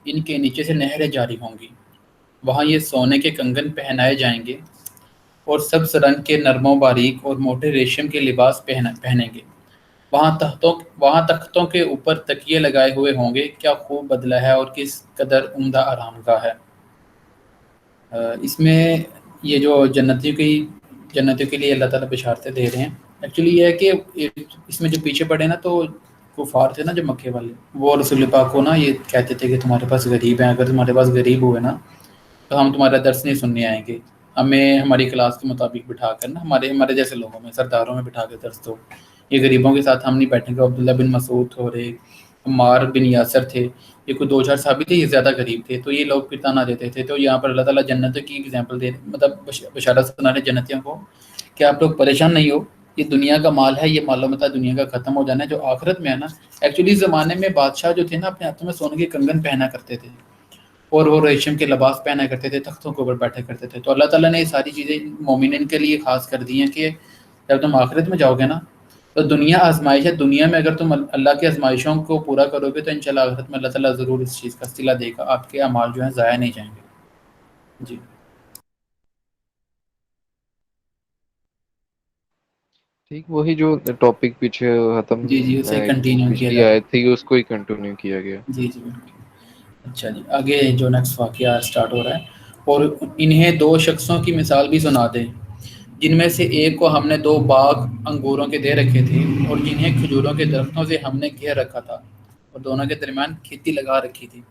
ان کے نیچے سے نہریں جاری ہوں گی، وہاں یہ سونے کے کنگن پہنائے جائیں گے اور سبز رنگ کے نرم و باریک اور موٹے ریشم کے لباس پہنیں گے۔ وہاں تختوں کے اوپر تکیے لگائے ہوئے ہوں گے، کیا خوب بدلہ ہے اور کس قدر عمدہ آرام گاہ ہے۔ اس میں یہ جو جنتیوں کے لیے اللہ تعالیٰ بشارتیں دے رہے ہیں۔ ایکچولی یہ ہے کہ اس میں جو پیچھے پڑے نا، تو کفار تھے نا جو مکے والے، وہ رسول پاک کو نا یہ کہتے تھے کہ تمہارے پاس غریب ہیں، اگر تمہارے پاس غریب ہوئے نا تو ہم تمہارا درس نہیں سننے آئیں گے، ہمیں ہماری کلاس کے مطابق بٹھا کر نا ہمارے جیسے لوگوں میں سرداروں میں بٹھا کے درس دو، یہ غریبوں کے ساتھ ہم نہیں بیٹھیں گے۔ عبداللہ بن مسعود اور عمار بن یاسر تھے، یہ کوئی 2-4 صحابی تھے، یہ زیادہ غریب تھے، تو یہ لوگ پھر تانا دیتے تھے۔ تو یہاں پر اللہ تعالیٰ جنتوں کی ایگزامپل دے، مطلب بشارت سنا رہے جنتیوں کو کہ آپ لوگ پریشان نہیں ہو، یہ دنیا کا مال ہے، یہ مال و متاع دنیا کا ختم ہو جانا ہے، جو آخرت میں ہے نا۔ ایکچولی زمانے میں بادشاہ جو تھے نا اپنے ہاتھوں میں سونے کے کنگن پہنا کرتے تھے اور وہ ریشم کے لباس پہنا کرتے تھے، تختوں کے اوپر بیٹھے کرتے تھے۔ تو اللہ تعالیٰ نے یہ ساری چیزیں مومنین کے لیے خاص کر دی ہیں کہ جب تم آخرت میں جاؤ گے نا تو دنیا آزمائش ہے، دنیا میں اگر تم اللہ کی آزمائشوں کو پورا کرو گے تو انشاءاللہ آخرت میں اللہ تعالیٰ ضرور اس چیز کا صلہ دے گا، آپ کے اعمال جو ہیں ضائع نہیں جائیں گے۔ جی ٹھیک، وہی جو ٹاپک پیچھے ختم، جی جی، اسے کنٹینیو کیا پچھلی جاتا آیت تھی اس کو ہی کنٹینیو کیا گیا۔ ہے۔ جی جی بالکل۔ اچھا جی، آگے جو نیکسٹ واقعہ اسٹارٹ ہو رہا ہے، اور انہیں 2 شخصوں کی مثال بھی سنا دیں جن میں سے ایک کو ہم نے 2 باغ انگوروں کے دے رکھے تھے اور جنہیں کھجوروں کے درختوں سے ہم نے گھیر رکھا تھا اور دونوں کے درمیان کھیتی لگا رکھی تھی۔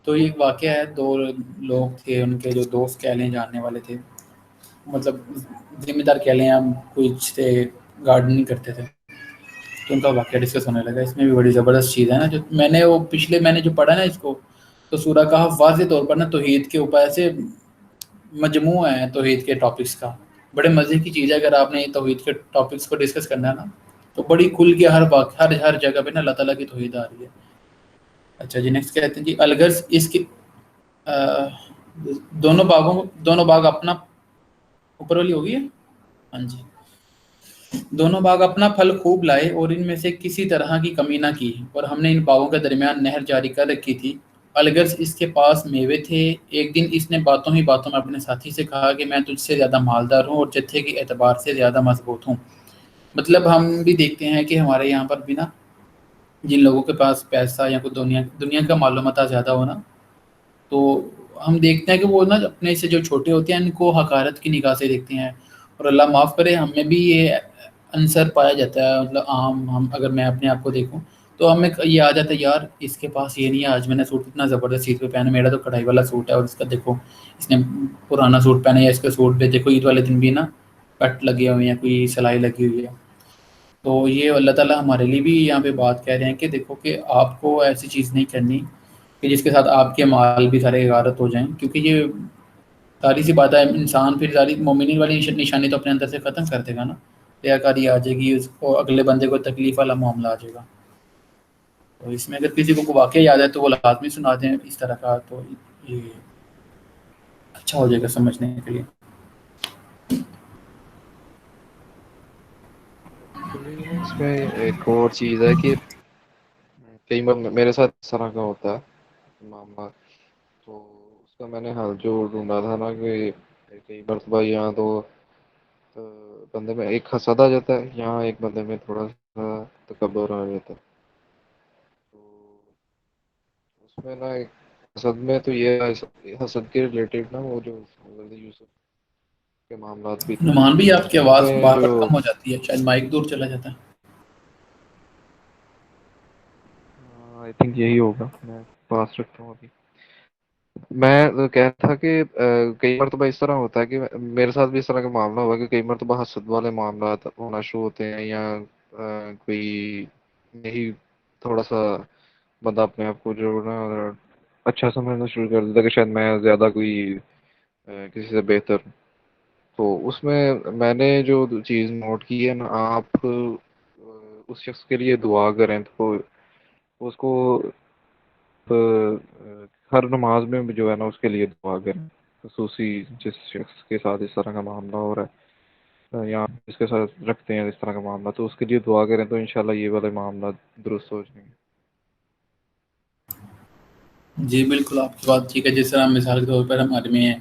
تو یہ ایک واقعہ ہے، 2 لوگ تھے، ان کے جو دوست کہہ لیں جاننے والے تھے، مطلب ذمہ دار کہہ لیں، ہم کچھ تھے گارڈننگ کرتے تھے، تو ان کا واقعہ ڈسکس ہونے لگا۔ اس میں بھی بڑی زبردست چیز ہے نا، جو میں نے جو پڑھا نا اس کو، تو سورہ کہف واضح طور پر نا توحید کے اوپر ایسے مجموعہ ہے توحید کے ٹاپکس کا، بڑے مزے کی چیز ہے۔ اگر آپ نے توحید کے ٹاپکس کو ڈسکس کرنا ہے نا تو بڑی کھل کے ہر جگہ پہ نا اللہ تعالیٰ کی توحید آ رہی ہے۔ اچھا جی، نیکسٹ کہتے ہیں جی، الغرض اس کی دونوں باغ اپنا اوپر والی ہوگی ہے، ہاں جی، دونوں باغ اپنا پھل خوب لائے اور ان میں سے کسی طرح کی کمی نہ کی، اور ہم نے ان باغوں کے درمیان نہر جاری کر رکھی تھی۔ الغرض اس کے پاس میوے تھے۔ ایک دن اس نے باتوں ہی باتوں میں اپنے ساتھی سے کہا کہ میں تجھ سے زیادہ مالدار ہوں اور جتھے کے اعتبار سے زیادہ مضبوط ہوں۔ مطلب ہم بھی دیکھتے ہیں کہ ہمارے یہاں پر بھی نا جن لوگوں کے پاس پیسہ یا کوئی دنیا کا معلومات زیادہ ہونا، تو ہم دیکھتے ہیں کہ وہ نا اپنے سے جو چھوٹے ہوتے ہیں ان کو حقارت کی نگاہ سے دیکھتے ہیں، اور اللہ معاف کرے ہم میں بھی یہ عنصر پایا جاتا ہے۔ مطلب ہم اگر میں اپنے آپ کو دیکھوں تو ہمیں یہ آ جاتا ہے، یار اس کے پاس یہ نہیں ہے، آج میں نے سوٹ اتنا زبردست چیز پہ پہنا، میرا تو کڑھائی والا سوٹ ہے اور اس کا دیکھو اس نے پرانا سوٹ پہنا، یا اس کا سوٹ پہ دیکھو عید والے دن بھی نا کٹ لگے ہوئے ہیں، کوئی سلائی لگی ہوئی ہے۔ تو یہ اللہ تعالیٰ ہمارے لیے بھی یہاں پہ بات کہہ رہے ہیں کہ دیکھو کہ آپ کو ایسی چیز نہیں کرنی کہ جس کے ساتھ آپ کے مال بھی سارے غارت ہو جائیں، کیونکہ یہ ساری سی بات ہے، انسان پھر ساری مومنین والی نشانی تو اپنے اندر سے ختم کر دے گا نا، ریاکاری آ جائے گی، اس کو اگلے بندے کو تکلیف والا معاملہ آ جائے گا۔ تو اس میں اگر کسی کو واقعہ یاد ہے تو وہ لازمی سنا دیں اس طرح کا، تو یہ اچھا ہو جائے گا سمجھنے کے لیے۔ ایکچولی نا اس میں ایک اور چیز ہے کہ کئی بار میرے ساتھ اس طرح کا ہوتا ہے معاملہ، تو اس کا میں نے حل جو ڈھونڈا تھا نا کہ کئی مرتبہ یہاں تو بندے میں ایک حسد آ جاتا ہے، یہاں ایک بندے میں تھوڑا سا تکبر آ جاتا ہے۔ تو اس میں نا ایک حسد میں تو یہ حسد کے ریلیٹڈ نا وہ جو حضرت یوسف کے معاملات بھی تھے، نعمان بھی آپ کی تو اس آواز میں بار جو بار کم ہو جاتی ہے، شاید مائک دور چلا جاتا ہے۔ آئی تھنک یہی ہوگا، میں پاس رکھتا ہوں ابھی۔ میں کہہ تھا کہ کئی مرتبہ اس طرح ہوتا ہے کہ میرے ساتھ بھی اس طرح کا معاملہ ہوا کہ کئی مرتبہ حسد والے معاملات ہونا شروع ہوتے ہیں، یا کوئی یہی تھوڑا سا بندہ اپنے آپ کو جو نا اچھا سمجھنا شروع کر دیتا ہے کہ شاید میں زیادہ کوئی کسی سے بہتر ہوں۔ تو اس میں نے جو چیز نوٹ کی ہے نا، آپ اس شخص کے لیے دعا کریں تو اس کو ہر نماز میں بھی جو ہے نا اس کے لیے دعا کریں، خصوصی جس شخص کے ساتھ اس طرح کا معاملہ ہو رہا ہے یا جس کے ساتھ رکھتے ہیں اس طرح کا معاملہ، تو اس کے لیے دعا کریں تو انشاءاللہ یہ والے معاملات درست ہو جائیں گے۔ جی بالکل آپ کی بات ٹھیک ہے. جس طرح مثال کے طور پر ہمارے میں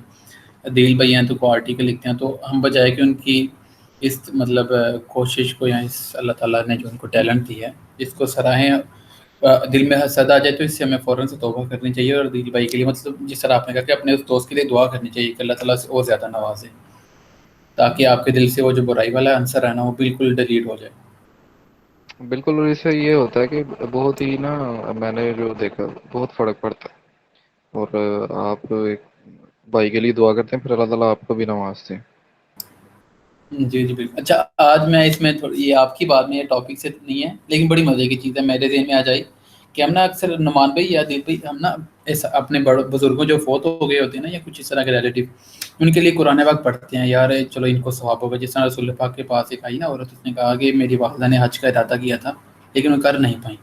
دل بھائی ہیں تو کو آرٹیکل لکھتے ہیں، تو ہم بجائے کہ ان کی اس مطلب کوشش کو یا اس اللہ تعالیٰ نے جو ان کو ٹیلنٹ دی ہے اس کو سراہیں، دل میں حسد آ جائے تو اس سے ہمیں فوراً سے توبہ کرنی چاہیے. اور دل بھائی کے لیے مطلب جس طرح آپ نے کہا کہ اپنے اس دوست کے لیے دعا کرنی چاہیے کہ اللہ تعالیٰ سے اور زیادہ نوازے، تاکہ آپ کے دل سے وہ جو برائی والا آنسر ہے نا وہ بالکل ڈیلیٹ ہو جائے. بالکل. اور اس سے یہ ہوتا ہے کہ بہت ہی نا، میں نے جو دیکھا بہت فرق پڑتا ہے. اور آپ ایک بھائی کے لیے دعا کرتے ہیں، پھر اللہ تعالیٰ آپ کو بھی نوازتے ہیں. جی جی بالکل. اچھا آج میں اس میں یہ آپ کی بات میں یہ ٹاپک سے نہیں ہے لیکن بڑی مزے کی چیز ہے میرے ذہن میں آ جائی کہ ہم نا اکثر نعمان بھائی یا دل بھائی ہم نا اپنے بڑے بزرگوں جو فوت ہو گئے ہوتے ہیں نا یا کچھ اس طرح کے ریلیٹیو، ان کے لیے قرآن پاک پڑھتے ہیں. یار چلو ان کو ثواب ہوگا. جس طرح رسول پاک کے پاس ایک آئی نا عورت، اس نے کہا کہ میری والدہ نے حج کا ارادہ کیا تھا لیکن وہ کر نہیں پائیں،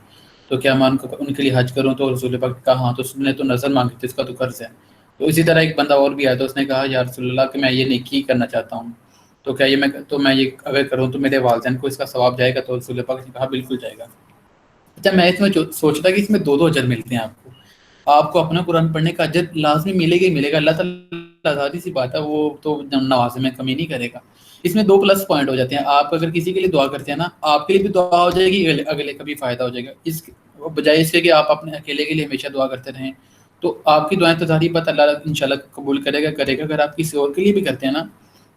تو کیا میں ان کے لیے حج کروں؟ تو رسول پاک نے کہا ہاں. تو اس نے تو نظر مانگی تھی، اس کا تو قرض ہے. تو اسی طرح ایک بندہ اور بھی آیا تو اس نے کہا یا رسول اللہ کہ میں یہ نیکی کرنا چاہتا ہوں، تو کیا میں یہ اگر کروں تو میرے والدین کو اس کا ثواب جائے گا؟ تو رسول پاک نے کہا بالکل جائے گا. اچھا میں اس میں سوچ رہا کہ اس میں دو دو اجر ملتے ہیں آپ کو اپنا قرآن پڑھنے کا اجر لازمی ملے گا ہی ملے گا. اللہ تعالیٰ آزادی سی بات ہے، وہ تو نوازے میں کمی نہیں کرے گا. اس میں دو پلس پوائنٹ ہو جاتے ہیں. آپ اگر کسی کے لیے دعا کرتے ہیں نا، آپ کے لیے بھی دعا ہو جائے گی، اگلے کا بھی فائدہ ہو جائے گا. اس بجائے اس کے کہ آپ اپنے اکیلے کے لیے ہمیشہ دعا کرتے رہیں تو آپ کی دعائیں تو ظاہری بات اللہ انشاءاللہ قبول کرے گا. اگر آپ کسی اور کے لیے بھی کرتے ہیں نا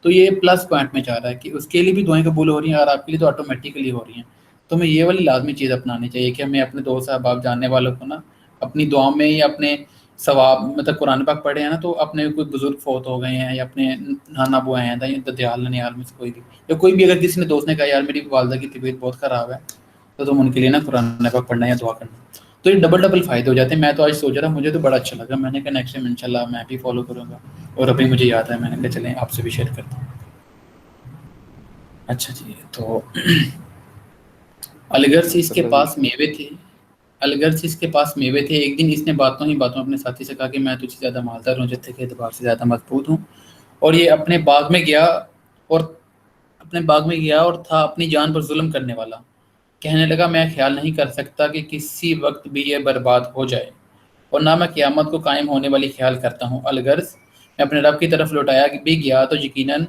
تو یہ پلس پوائنٹ میں چاہ رہا ہے کہ اس کے لیے بھی دعائیں قبول ہو رہی ہیں اور آپ کے لیے تو آٹومیٹیکلی ہو رہی ہیں. تو ہمیں یہ والی لازمی چیز اپنانی چاہیے کہ ہمیں اپنے دوست احباب جاننے والوں کو نا اپنی دعاؤں میں یا اپنے ثواب مطلب قرآن پاک پڑھے ہیں نا، تو اپنے کوئی بزرگ فوت ہو گئے ہیں یا اپنے نانا ابو ہیں یا دیال ننیال میں سے کوئی بھی، یا کوئی بھی اگر کسی نے دوست نے کہا یار میری والدہ کی طبیعت بہت خراب ہے، تو تم ان کے لیے نا قرآن پاک پڑھنا یا دعا کرنا. تو یہ ڈبل ڈبل فائدے ہو جاتے ہیں. میں تو آج سوچ رہا، مجھے تو بڑا اچھا لگا. میں نے کہا نیکسٹ ٹائم انشاءاللہ میں بھی فالو کروں گا. اور ابھی مجھے یاد ہے، میں نے کہا چلیں آپ سے بھی شیئر کرتا ہوں. اچھا جی. تو الغرض اس کے چلو جی. پاس میوے تھے. الغرض اس کے پاس میوے تھے. ایک دن اس نے باتوں ہی باتوں اپنے ساتھی سے کہا کہ میں تجھ سے زیادہ مالدار ہوں، جتھے کے اعتبار سے زیادہ مضبوط ہوں. اور یہ اپنے باغ میں گیا اور تھا اپنی جان پر ظلم کرنے والا. کہنے لگا میں خیال نہیں کر سکتا کہ کسی وقت بھی یہ برباد ہو جائے، اور نہ میں قیامت کو قائم ہونے والی خیال کرتا ہوں. الغرض میں اپنے رب کی طرف لوٹایا بھی گیا تو یقیناً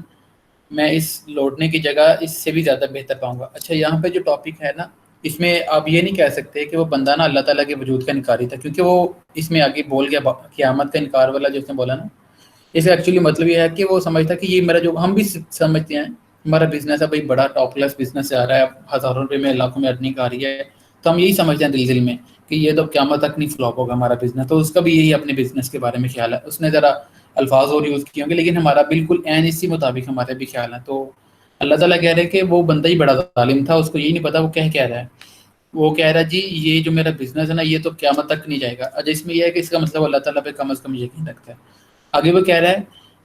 میں اس لوٹنے کی جگہ اس سے بھی زیادہ بہتر پاؤں گا. اچھا یہاں پہ جو ٹاپک ہے نا، اس میں آپ یہ نہیں کہہ سکتے کہ وہ بندہ نا اللہ تعالیٰ کے وجود کا انکاری تھا، کیونکہ وہ اس میں آگے بول گیا قیامت کا انکار والا جو اس نے بولا نا. اس کا ایکچولی مطلب یہ ہے کہ وہ سمجھتا کہ یہ میرا جو ہم بھی سمجھتے ہیں ہمارا بزنس ہے بھائی، بڑا ٹاپ کلاس بزنس سے آ رہا ہے، ہزاروں روپے میں لاکھوں میں ارننگ آ رہی ہے، تو ہم یہی سمجھتے ہیں دل میں کہ یہ تو قیامت تک نہیں فلاپ ہوگا ہمارا بزنس. تو اس کا بھی یہی اپنے بزنس کے بارے میں خیال ہے. اس نے ذرا الفاظ اور یوز کیے ہوں گے لیکن ہمارا بالکل عین اسی مطابق ہمارے بھی خیال ہے. تو اللہ تعالیٰ کہہ رہے کہ وہ بندہ ہی بڑا ظالم تھا، اس کو یہی نہیں پتا وہ کہہ رہا ہے. وہ کہہ رہا جی یہ جو میرا بزنس ہے نا یہ تو قیامت تک نہیں جائے گا. اچھا اس میں یہ ہے کہ اس کا مطلب اللہ تعالیٰ پہ کم از کم یقین رکھتا ہے. آگے وہ کہہ رہا ہے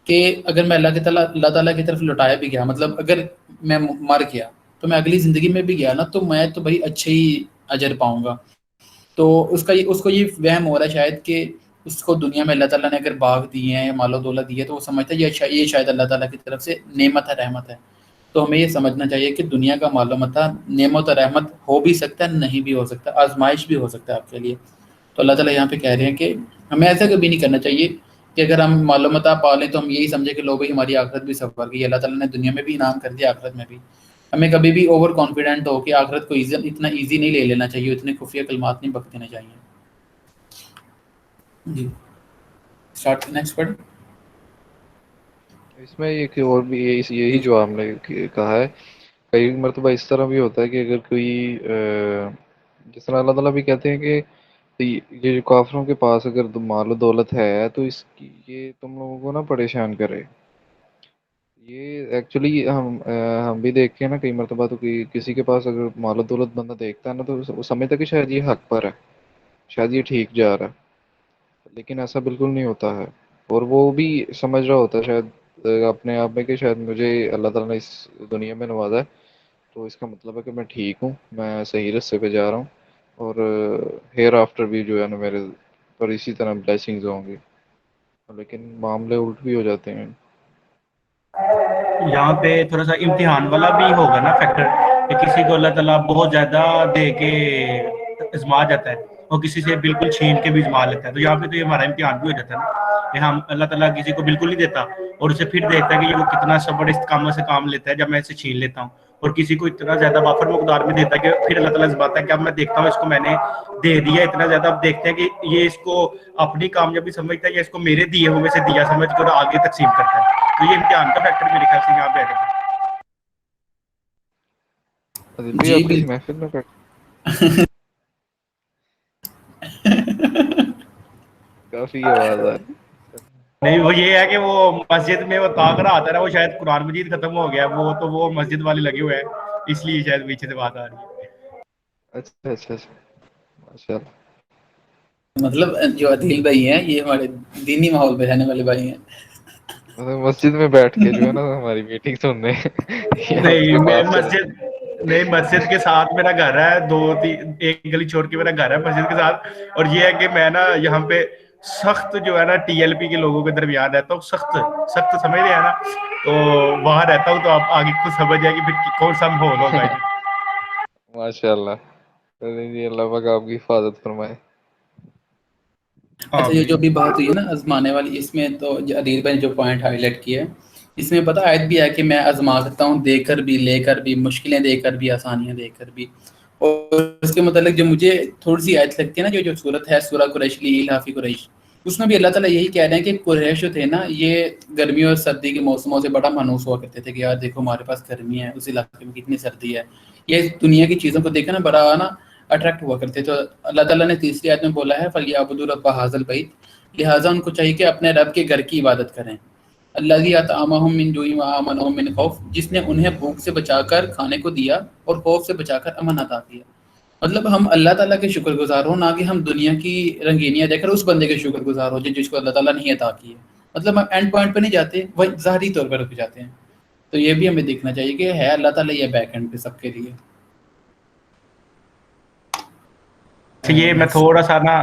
کہ اگر میں اللہ تعالیٰ کی طرف لوٹایا بھی گیا، مطلب اگر میں مر گیا تو میں اگلی زندگی میں بھی گیا نا تو میں تو بھائی اچھے ہی اجر پاؤں گا. تو اس کو یہ وہم ہو رہا ہے شاید کہ اس کو دنیا میں اللہ تعالیٰ نے اگر باغ دیے ہیں، مال و دولت دی ہے، تو وہ سمجھتا ہے یہ شاید اللہ تعالیٰ کی طرف سے نعمت ہے، رحمت ہے. تو ہمیں یہ سمجھنا چاہیے کہ دنیا کا مال و متاع نعمت و رحمت ہو بھی سکتا ہے، نہیں بھی ہو سکتا، آزمائش بھی ہو سکتا ہے آپ کے لیے. تو اللہ تعالیٰ یہاں پہ کہہ رہے ہیں کہ ہمیں ایسا کبھی نہیں کرنا چاہیے کہ اگر ہم مال و متاع پا لیں تو ہم یہی سمجھیں کہ لو بھائی ہماری آخرت بھی سفر گئی. اللہ تعالیٰ نے دنیا میں بھی انعام کر دیا، آخرت میں بھی. ہمیں کبھی بھی اوور کانفیڈنٹ ہو کہ آخرت کو اتنا ایزی نہیں لے لینا چاہیے، اتنے خفیہ کلمات نہیں بک دینے چاہیے. جی اسٹارٹ نیکسٹ پڑھ. اس میں ایک اور بھی یہی جو آپ نے کہا ہے، کئی مرتبہ اس طرح بھی ہوتا ہے کہ اگر کوئی جس طرح اللہ تعالیٰ بھی کہتے ہیں کہ یہ جو کافروں کے پاس اگر مال و دولت ہے تو یہ تم لوگوں کو نہ پریشان کرے. یہ ایکچولی ہم بھی دیکھتے ہیں نا کئی مرتبہ، تو کسی کے پاس اگر مال و دولت بندہ دیکھتا ہے نا تو وہ سمجھتا ہے کہ شاید یہ حق پر ہے، شاید یہ ٹھیک جا رہا ہے، لیکن ایسا بالکل نہیں ہوتا ہے. اور وہ بھی سمجھ رہا ہوتا ہے شاید اپنے آپ میں کہ شاید مجھے اللہ تعالیٰ نے اس دنیا میں نوازا ہے تو اس کا مطلب ہے کہ میں ٹھیک ہوں، میں صحیح رستے پہ جا رہا ہوں، اور ہیئر آفٹر بھی جو ہے نا میرے پر اسی طرح بلیسنگز ہوں گی. لیکن معاملے الٹ بھی ہو جاتے ہیں. یہاں پہ تھوڑا سا امتحان والا بھی ہوگا نا فیکٹر، کہ کسی کو اللہ تعالیٰ بہت زیادہ دے کے آزما جاتا ہے اور کسی سے بالکل چھین کے بھی اجما لیتا ہے. تو یہاں پہ تو یہ ہمارا امتحان بھی ہو جاتا ہے نا کہ ہم اللہ تعالیٰ کسی کو بالکل نہیں دیتا اور اسے پھر دیکھتا ہے کہ یہ وہ کتنا صبر استقامت سے کام لیتا ہے جب میں اسے چھین لیتا ہوں, اور کسی کو اتنا زیادہ وافر مقدار میں دیتا ہے کہ پھر اللہ تعالیٰ سے بات ہے کہ اب میں دیکھتا ہوں اس کو میں نے دے دیا اتنا زیادہ, اب دیکھتے ہیں کہ یہ اس کو اپنی کامیابی سمجھتا ہے یا اس کو میرے دیے ہوئے سے دیا سمجھ کر آگے تقسیم کرتا ہے. تو یہ امتحان کا فیکٹر میرے خیال سے یہاں پہ آ جاتا ہے. عادل بھائی جی آپ کسی محفل میں کافی آواز آ رہی. نہیں وہ یہ ہے کہ وہ مسجد میں وہ تاک رہا آتا ہے نا, وہ شاید قرآن مجید ختم ہو گیا وہ, تو وہ مسجد والے لگے ہوئے ہیں اس لیے شاید پیچھے سے بات آ رہی ہے. اچھا اچھا اچھا, ماشاء اللہ. مطلب جو عدیل بھائی ہیں یہ ہمارے دینی ماحول پہ رہنے والے بھائی ہیں. مطلب مسجد میں بیٹھ کے جو ہے نا ہماری میٹنگ سننے یہ آپ کے نہیں پاس چلے. نہیں مسجد کے ساتھ میرا گھر ہے, 2-3 ایک گلی چھوڑ کے میرا گھر ہے مسجد کے ساتھ, اور یہ ہے کہ میں نا یہاں پہ سخت جو ہے نا ٹی ایل پی کے لوگوں کے درمیان رہتا ہوں, سخت سخت سمجھ رہے ہیں نا, تو وہاں رہتا ہوں. تو آپ آگے خود سمجھ جائے کہ پھر کون سا ماحول ہوگا. ماشاء اللہ, اللہ پاک آپ کی حفاظت فرمائے. اچھا یہ جو بھی بات ہوئی ہے نا آزمانے والی, اس میں تو عدیل بھائی نے جو پوائنٹ ہائی لائٹ کیا ہے اس میں پتہ آیت بھی ہے کہ میں آزما سکتا ہوں دے کر بھی, لے کر بھی, مشکلیں دے کر بھی, آسانیاں دے کر بھی. اور اس کے متعلق جو مجھے تھوڑی سی آیت لگتی ہے نا, جو صورت ہے سورہ قریش لیلافی قریش, اس میں بھی اللہ تعالیٰ یہی کہہ رہے ہیں کہ قریش جو تھے نا یہ گرمیوں اور سردی کے موسموں سے بڑا مانوس ہوا کرتے تھے کہ یار دیکھو ہمارے پاس گرمی ہے, اس علاقے میں کتنی سردی ہے, یہ دنیا کی چیزوں کو دیکھا نا بڑا نا اٹریکٹ ہوا کرتے. تو اللہ تعالیٰ نے تیسری آیت میں بولا ہے فَلْيَعْبُدُوا رَبَّ هَٰذَا الْبَيْتِ, لہٰذا ان کو چاہیے کہ اپنے رب کے گھر کی عبادت کریں. الَّذِي أَطْعَمَهُم مِّن جُوعٍ وَآمَنَهُم مِّنْ خَوْفٍ, جس نے انہیں بھوک سے بچا کر کھانے کو دیا اور خوف سے بچا کر امن عطا کیا. مطلب ہم اللہ تعالیٰ کے شکر گزار ہوں, نہ کہ ہم دنیا کی رنگینیاں دیکھ کر اس بندے کے شکر گزار ہو جس کو اللہ تعالیٰ نہیں عطا کی ہے. مطلب ہم اینڈ پوائنٹ پہ نہیں جاتے, وہ ظاہری طور پر رک جاتے ہیں. تو یہ بھی ہمیں دیکھنا چاہیے کہ ہے اللہ تعالیٰ یہ بیک اینڈ پہ سب کے لیے. یہ میں تھوڑا سا نا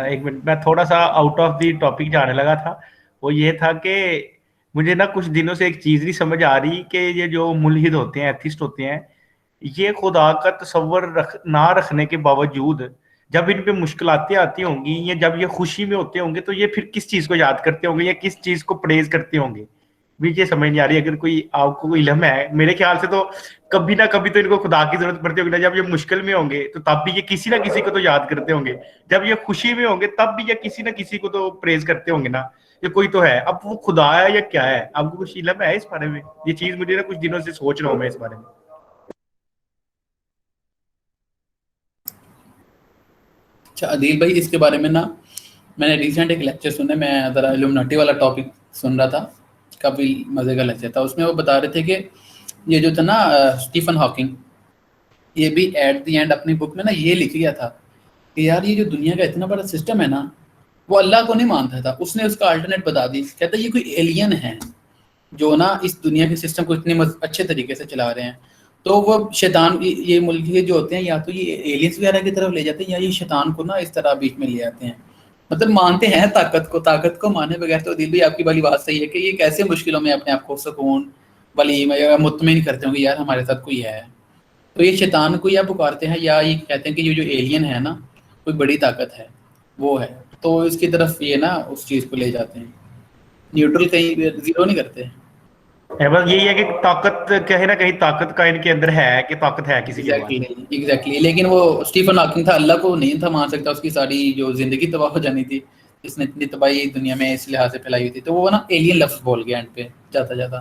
ایک منٹ میں تھوڑا سا آؤٹ آف دی ٹاپک جانے لگا تھا. وہ یہ تھا کہ مجھے نا کچھ دنوں سے ایک چیز نہیں سمجھ آ رہی کہ یہ جو ملحد ہوتے ہیں, ایتھسٹ ہوتے ہیں, یہ خدا کا تصور نہ رکھنے کے باوجود جب ان پہ مشکلاتیں آتی ہوں گی یا جب یہ خوشی میں ہوتے ہوں گے تو یہ پھر کس چیز کو یاد کرتے ہوں گے یا کس چیز کو پریز کرتے ہوں گے, مجھے سمجھ نہیں آ رہی. اگر کوئی آپ کو کوئی علم ہے, میرے خیال سے تو کبھی نہ کبھی تو ان کو خدا کی ضرورت پڑتی ہوگی نا. جب یہ مشکل میں ہوں گے تو تب بھی یہ کسی نہ کسی کو تو یاد کرتے ہوں گے, جب یہ خوشی میں ہوں گے تب بھی یہ کسی نہ کسی کو تو پریز کرتے ہوں گے نا. یہ کوئی تو ہے, اب وہ خدا ہے یا کیا ہے, آپ کو کچھ علم ہے اس بارے میں؟ یہ چیز مجھے نا کچھ دنوں سے سوچ رہا ہوں میں اس بارے میں. اچھا عدیل بھائی, اس کے بارے میں نا میں نے ریسنٹ ایک لیکچر سنا, میں ذرا الومناٹی والا ٹاپک سن رہا تھا, کافی مزے کا لیکچر تھا. اس میں وہ بتا رہے تھے کہ یہ جو تھا نا اسٹیفن ہاکنگ, یہ بھی ایٹ دی اینڈ اپنی بک میں نا یہ لکھ لیا تھا کہ یار یہ جو دنیا کا اتنا بڑا سسٹم ہے نا, وہ اللہ کو نہیں مانتا تھا, اس نے اس کا الٹرنیٹ بتا دی. کہتا ہے یہ کوئی ایلین ہے جو نا اس دنیا کے سسٹم کو اتنے اچھے طریقے سے چلا رہے ہیں. تو وہ شیطان, یہ ملک جو ہوتے ہیں یا تو یہ ایلینس وغیرہ کی طرف لے جاتے ہیں یا یہ شیطان کو نا اس طرح بیچ میں لے آتے ہیں. مطلب مانتے ہیں طاقت کو مانے بغیر. تو دل بھی آپ کی والی بات صحیح ہے کہ یہ کیسے مشکلوں میں اپنے آپ کو سکون ولی مطمئن کرتے ہوں کہ یار ہمارے ساتھ کوئی ہے. تو یہ شیطان کو یا پکارتے ہیں یا یہ کہتے ہیں کہ یہ جو ایلین ہے نا کوئی بڑی طاقت ہے وہ ہے, تو اس کی طرف یہ نا اس چیز کو لے جاتے ہیں, نیوٹرل کہیں زیرو نہیں کرتے. بس یہی ہے کہ طاقت کہیں نہ کہیں طاقت کا ان کے اندر ہے کہ طاقت ہے کسی کے پاس. ایگزیکٹلی. لیکن وہ اسٹیفن ہاکنگ تھا, اللہ کو نہیں تھا مان سکتا, اس کی ساری جو زندگی تباہ ہو جانی تھی, اس نے اتنی تباہی دنیا میں اس لحاظ سے پھیلائی ہوئی تھی. تو وہ نا ایلین لفظ بول گیا اینڈ پہ جاتا جاتا.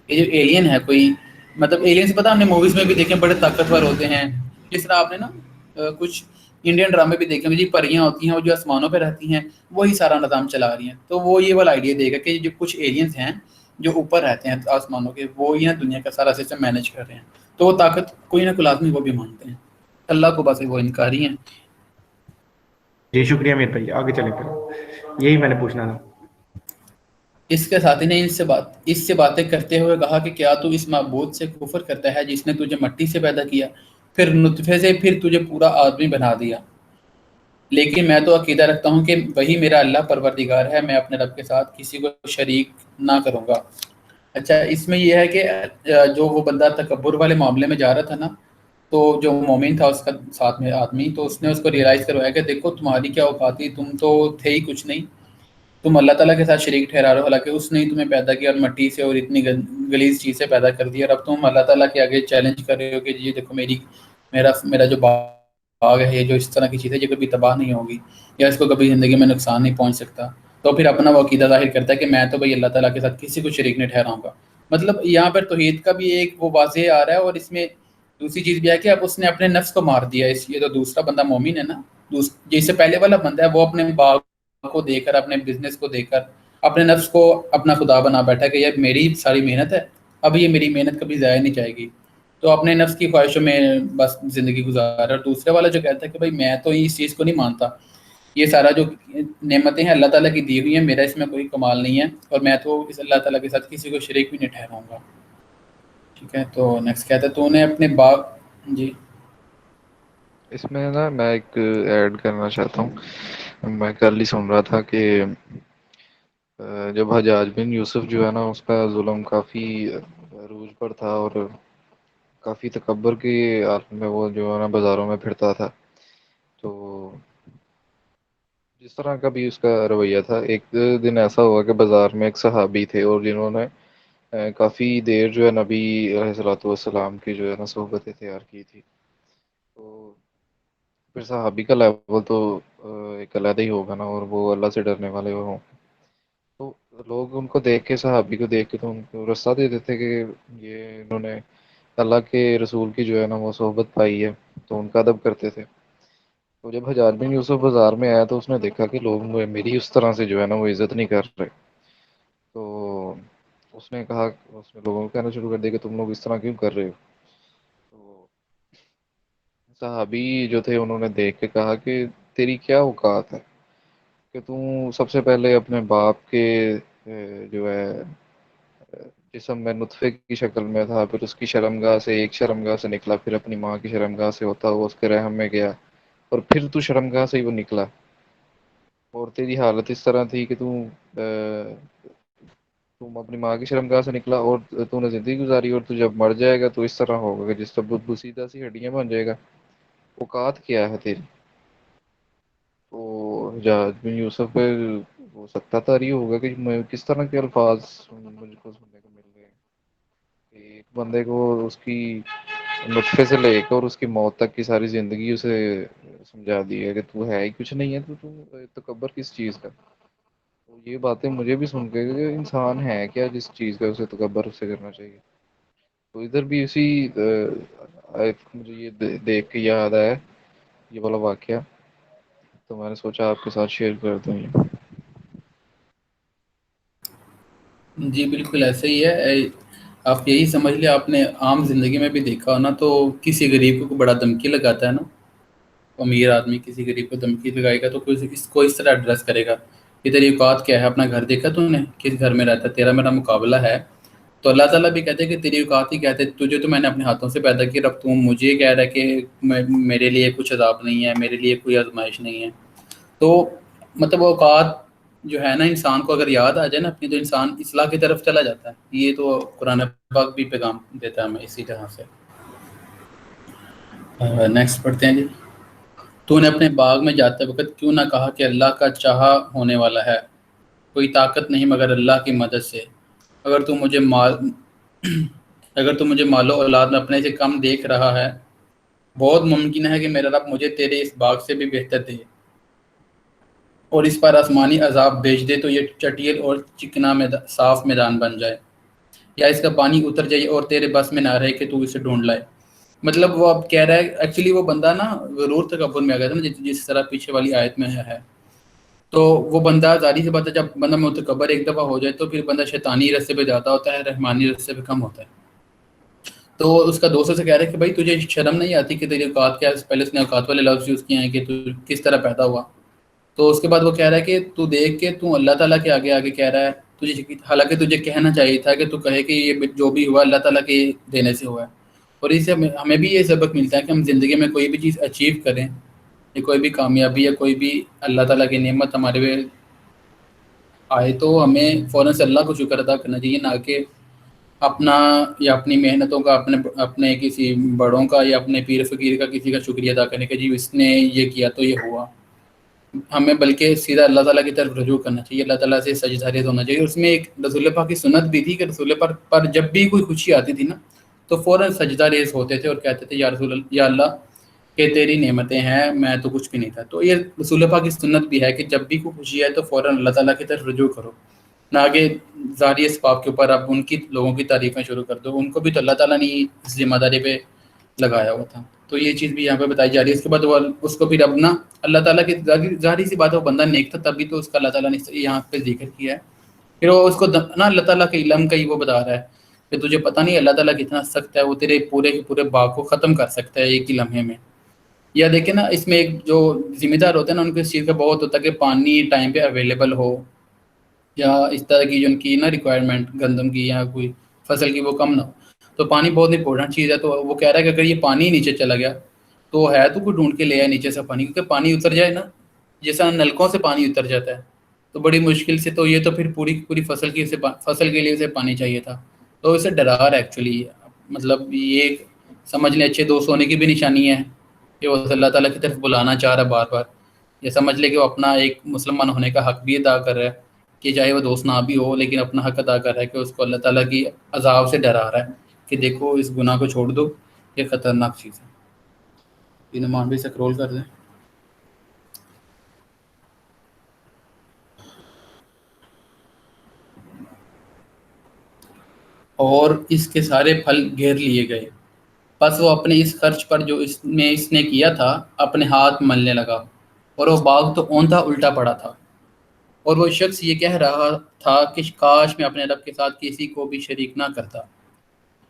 یہ جو ایلین ہے کوئی, مطلب ایلین سے پتا ہم نے موویز میں بھی دیکھے بڑے طاقتور ہوتے ہیں. جس طرح آپ نے نا کچھ انڈین ڈرامے بھی دیکھے جی, پریاں ہوتی ہیں وہ جو آسمانوں پہ رہتی ہیں, وہی سارا نظام چلا رہی ہیں. تو وہ یہ والا آئیڈیا دے گا کہ جو کچھ ایلینس ہیں جو اوپر رہتے ہیں آسمانوں کے, وہ ہی نا دنیا کا سارا سسٹم مینیج کر رہے ہیں. تو وہ طاقت کوئی نہ کوئی لازمی وہ بھی مانتے ہیں, اللہ کو بس وہ انکاری ہیں. جی شکریہ میر بھائی, آگے چلیں پھر, یہی میں نے پوچھنا تھا. اس کے ساتھی نے اس سے باتیں کرتے ہوئے کہا کہ کیا تو اس معبود سے کفر کرتا ہے جس نے تجھے مٹی سے پیدا کیا, پھر نطفے سے پھر تجھے پورا آدمی بنا دیا. لیکن میں تو عقیدہ رکھتا ہوں کہ وہی میرا اللہ پروردگار ہے, میں اپنے رب کے ساتھ کسی کو شریک نہ کروں گا. اچھا اس میں یہ ہے کہ جو وہ بندہ تکبر والے معاملے میں جا رہا تھا نا, تو جو مومن تھا اس کا ساتھ میں آدمی، تو اس نے اس کو ریئلائز کروایا کہ دیکھو تمہاری کیا اوقات تھی، تم تو تھے ہی کچھ نہیں، تم اللہ تعالیٰ کے ساتھ شریک ٹھہرا رہے ہو، حالانکہ اس نے ہی تمہیں پیدا کیا اور مٹی سے اور اتنی گلیز چیز سے پیدا کر دیا، اور اب تم اللہ تعالیٰ کے آگے چیلنج کر رہے ہو کہ یہ دیکھو میرا جو باغ ہے، یہ جو اس طرح کی چیز ہے، یہ کبھی تباہ نہیں ہوگی یا اس کو کبھی زندگی میں نقصان نہیں پہنچ سکتا۔ تو پھر اپنا وہ عقیدہ ظاہر کرتا ہے کہ میں تو بھائی اللہ تعالیٰ کے ساتھ کسی کو شریک نہیں ٹھہراؤں گا۔ مطلب یہاں پر توحید کا بھی ایک وہ واضح آ رہا ہے، اور اس میں دوسری چیز بھی ہے کہ اب اس نے اپنے نفس کو مار دیا، اس لیے تو دوسرا بندہ مومن ہے نا، جس سے پہلے والا بندہ ہے وہ اپنے باغ کو دے کر، اپنے بزنس کو دے کر، اپنے نفس کو اپنا خدا بنا بیٹھا کہ یہ میری ساری محنت ہے، اب یہ میری محنت کبھی ضائع نہیں جائے گی، تو اپنے نفس کی خواہشوں میں بس زندگی گزار رہا ہے۔ اور دوسرے والا جو کہتا ہے کہ بھائی میں تو اس چیز کو نہیں مانتا، یہ سارا جو نعمتیں ہیں اللہ تعالیٰ کی دی ہوئی ہیں، میرا اس میں کوئی کمال نہیں ہے، اور میں تو اس اللہ تعالیٰ کے ساتھ کسی کو شریک بھی نہیں ٹھہراؤں گا۔ ٹھیک ہے، تو نیکسٹ کہتا ہے تو نے اپنے باغ، جی اس میں نا میں ایک ایڈ کرنا چاہتا ہوں، میں کل ہی سن رہا تھا کہ جب حجاج بن یوسف جو ہے نا اس کا ظلم کافی عروج پر تھا اور کافی تکبر کی حالت میں وہ جو ہے نا بازاروں میں پھرتا تھا، تو جس طرح کا بھی اس کا رویہ تھا، ایک دن ایسا ہوا کہ بازار میں ایک صحابی تھے اور جنہوں نے کافی دیر جو ہے نبی علیہ الصلوۃ والسلام کی جو ہے نا صحبت اختیار کی تھی، تو پھر صحابی کا لیول تو ایک علیحدہ ہی ہوگا نا، اور وہ اللہ سے ڈرنے والے ہوں، تو لوگ ان کو دیکھ کے، صحابی کو دیکھ کے تو ان کو رستہ دے دیتے کہ یہ انہوں نے اللہ کے رسول کی جو ہے نا وہ صحبت پائی ہے، تو ان کا ادب کرتے تھے۔ تو جب حجاج بن یوسف بازار میں آیا تو اس نے دیکھا کہ لوگ میری اس طرح سے جو ہے نا وہ عزت نہیں کر رہے، تو اس نے کہا، اس نے لوگوں کو کہنا شروع کر دیا کہ تم لوگ اس طرح کیوں کر رہے ہو؟ تو صحابی جو تھے انہوں نے دیکھ کے کہا کہ تیری کیا اوقات ہے کہ تم سب سے پہلے اپنے باپ کے جو ہے جسم میں نطفے کی شکل میں تھا، پھر اس کی شرمگاہ سے، ایک شرمگاہ سے نکلا، پھر اپنی ماں کی شرمگاہ سے ہوتا ہوا اس کے رحم میں گیا، اور پھر تو شرمگاہ سے ہی وہ نکلا، اور تیری حالت اس طرح تھی کہ تم اپنی ماں کی شرمگاہ سے نکلا اور تو نے زندگی گزاری، اور تو جب مر جائے گا تو اس طرح ہوگا کہ جس طرح بسیدہ سی ہڈیاں بن جائے گا۔ اوقات کیا ہے تیری؟ تو حجاج بن یوسف پہ وہ سکتہ طاری ہوگا کہ کس طرح کے الفاظ مجھ کو سننے کو مل رہے ہیں کہ ایک بندے کو اس کی نطفے سے لے کر اس کی موت تک کی ساری زندگی اسے سمجھا دی ہے کہ تو ہے ہی کچھ نہیں ہے، تو تکبر کس چیز کا؟ تو یہ باتیں مجھے بھی سن کے کہ انسان ہے کیا جس چیز کا اسے تکبر اسے کرنا چاہیے۔ تو ادھر بھی اسی مجھے یہ دیکھ کے یاد آیا یہ والا واقعہ، تو میں نے سوچا آپ کے ساتھ شیئر کر دوں یہ۔ جی بالکل ایسے ہی ہے، آپ یہی سمجھ لیں، آپ نے عام زندگی میں بھی دیکھا ہو نا، تو کسی غریب کو بڑا دھمکی لگاتا ہے نا، امیر آدمی کسی غریب کو دھمکی لگائے گا تو کوئی اس کو اس طرح ایڈریس کرے گا کہ تیری اوقات کیا ہے، اپنا گھر دیکھا تو نے کس گھر میں رہتا ہے، تیرا میرا مقابلہ ہے۔ تو اللہ تعالیٰ بھی کہتے ہیں کہ تیری اوقات ہی کہتے، تجھے تو میں نے اپنے ہاتھوں سے پیدا کیا، اب تم مجھے کہہ رہا ہے کہ میرے لیے کچھ عذاب نہیں ہے، میرے لیے کوئی آزمائش نہیں ہے۔ تو مطلب اوقات جو ہے نا، انسان کو اگر یاد آ جائے نا اپنی، تو انسان اصلاح کی طرف چلا جاتا ہے۔ یہ تو قرآن پاک بھی پیغام دیتا ہے ہمیں اسی طرح سے۔ نیکسٹ پڑھتے ہیں جی۔ تو نے اپنے باغ میں جاتے وقت کیوں نہ کہا کہ اللہ کا چاہا ہونے والا ہے، کوئی طاقت نہیں مگر اللہ کی مدد سے، اگر تو مجھے مال اگر تو مجھے مال و اولاد میں اپنے سے کم دیکھ رہا ہے، بہت ممکن ہے کہ میرا رب مجھے تیرے اس باغ سے بھی بہتر دے اور اس پر آسمانی عذاب بھیج دے تو یہ چٹیل اور چکنا صاف میدان بن جائے، یا اس کا پانی اتر جائے اور تیرے بس میں نہ رہے کہ تو اسے ڈھونڈ لائے۔ مطلب وہ اب کہہ رہا ہے، ایکچولی وہ بندہ نا غرور تکبر میں آ گیا تھا نا، جس طرح پیچھے والی آیت میں ہے۔ تو وہ بندہ ظاہری سی بات ہے، جب بندہ متکبر ایک دفعہ ہو جائے تو پھر بندہ شیطانی رستے پہ جاتا ہوتا ہے، رحمانی رستے پہ کم ہوتا ہے۔ تو اس کا دوستوں سے کہہ رہا ہے کہ بھائی تجھے شرم نہیں آتی کہ تیری اوقات کیا ہے؟ پہلے اس نے اوقات والے لفظ یوز کیے ہیں کہ تو کس طرح پیدا ہوا۔ تو اس کے بعد وہ کہہ رہا ہے کہ تو دیکھ کے تو اللہ تعالیٰ کے آگے آگے کہہ رہا ہے تجھے، حالانکہ تجھے کہنا چاہیے تھا کہ تو کہے کہ یہ جو بھی ہوا اللہ تعالیٰ کے دینے سے ہوا ہے۔ اور اس سے ہمیں بھی یہ سبق ملتا ہے کہ ہم زندگی میں کوئی بھی چیز اچیو کریں، یا کوئی بھی کامیابی یا کوئی بھی اللہ تعالیٰ کی نعمت ہمارے آئے، تو ہمیں فوراً سے اللہ کو شکر ادا کرنا چاہیے، نہ کہ اپنا یا اپنی محنتوں کا، اپنے کسی بڑوں کا یا اپنے پیر فقیر کا کسی کا شکریہ ادا کرنے کا، جی اس نے یہ کیا تو یہ ہوا. ہمیں بلکہ سیدھا اللہ تعالیٰ کی طرف رجوع کرنا چاہیے، اللہ تعالیٰ سے سجدہ ریز ہونا چاہیے. اس میں ایک رسول پاک کی سنت بھی تھی کہ رسول پاک پر جب بھی کوئی خوشی آتی تھی نا تو فوراً سجدہ ریز ہوتے تھے اور کہتے تھے یا اللہ کہ تیری نعمتیں ہیں، میں تو کچھ بھی نہیں تھا. تو یہ رسول پاک کی سنت بھی ہے کہ جب بھی کوئی خوشی ہے تو فوراً اللہ تعالیٰ کی طرف رجوع کرو، نہ کہ ظاہری اسباب کے اوپر اب ان کی لوگوں کی تعریفیں شروع کر دو. ان کو بھی تو اللہ تعالیٰ نے اس ذمہ داری پہ لگایا ہوا تھا. تو یہ چیز بھی یہاں پہ بتائی جا رہی ہے. اس کے بعد وہ اس کو پھر اپنا اللہ تعالیٰ کی ظاہری سی بات ہے، وہ بندہ نیک تھا تبھی تو اس کا اللہ تعالیٰ نے یہاں پہ ذکر کیا ہے. پھر وہ اس کو نا اللہ تعالیٰ کے علم کا ہی وہ بتا رہا ہے کہ تجھے پتہ نہیں اللہ تعالیٰ کتنا سخت ہے، وہ تیرے پورے کے پورے باغ کو ختم کر سکتا ہے ایک ہی لمحے میں. یا دیکھیں نا اس میں ایک جو ذمہ دار ہوتے ہیں نا ان کو اس چیز کا بہت ہوتا ہے کہ پانی ٹائم پہ اویلیبل ہو، یا اس طرح کی جو ان کی نا ریکوائرمنٹ گندم کی یا کوئی فصل کی وہ کم نہ ہو. تو پانی بہت امپورٹنٹ چیز ہے. تو وہ کہہ رہا ہے کہ اگر یہ پانی نیچے چلا گیا تو ہے تو کوئی ڈھونڈ کے لے آئے نیچے سے پانی، کیونکہ پانی اتر جائے نا جیسا نلکوں سے پانی اتر جاتا ہے تو بڑی مشکل سے. تو یہ تو پھر پوری فصل کے لیے اسے پانی چاہیے تھا. تو اسے ڈرا رہا ہے ایکچولی. مطلب یہ ایک سمجھ لیں اچھے دوست ہونے کی بھی نشانی ہے کہ وہ اللہ تعالیٰ کی طرف بلانا چاہ رہا ہے بار بار. یہ سمجھ لے کہ وہ اپنا ایک مسلمان ہونے کا حق بھی ادا کر رہا ہے کہ چاہے وہ دوست نہ بھی ہو لیکن اپنا حق ادا کر رہا ہے کہ اس کو اللہ تعالیٰ کی عذاب سے ڈرا رہا ہے کہ دیکھو اس گناہ کو چھوڑ دو، یہ خطرناک چیز ہے. نمان بھی سکرول کر دیں. اور اس کے سارے پھل گھیر لیے گئے، پس وہ اپنے اس خرچ پر جو اس نے کیا تھا اپنے ہاتھ ملنے لگا، اور وہ باغ تو اوندا الٹا پڑا تھا. اور وہ شخص یہ کہہ رہا تھا کہ کاش میں اپنے رب کے ساتھ کسی کو بھی شریک نہ کرتا.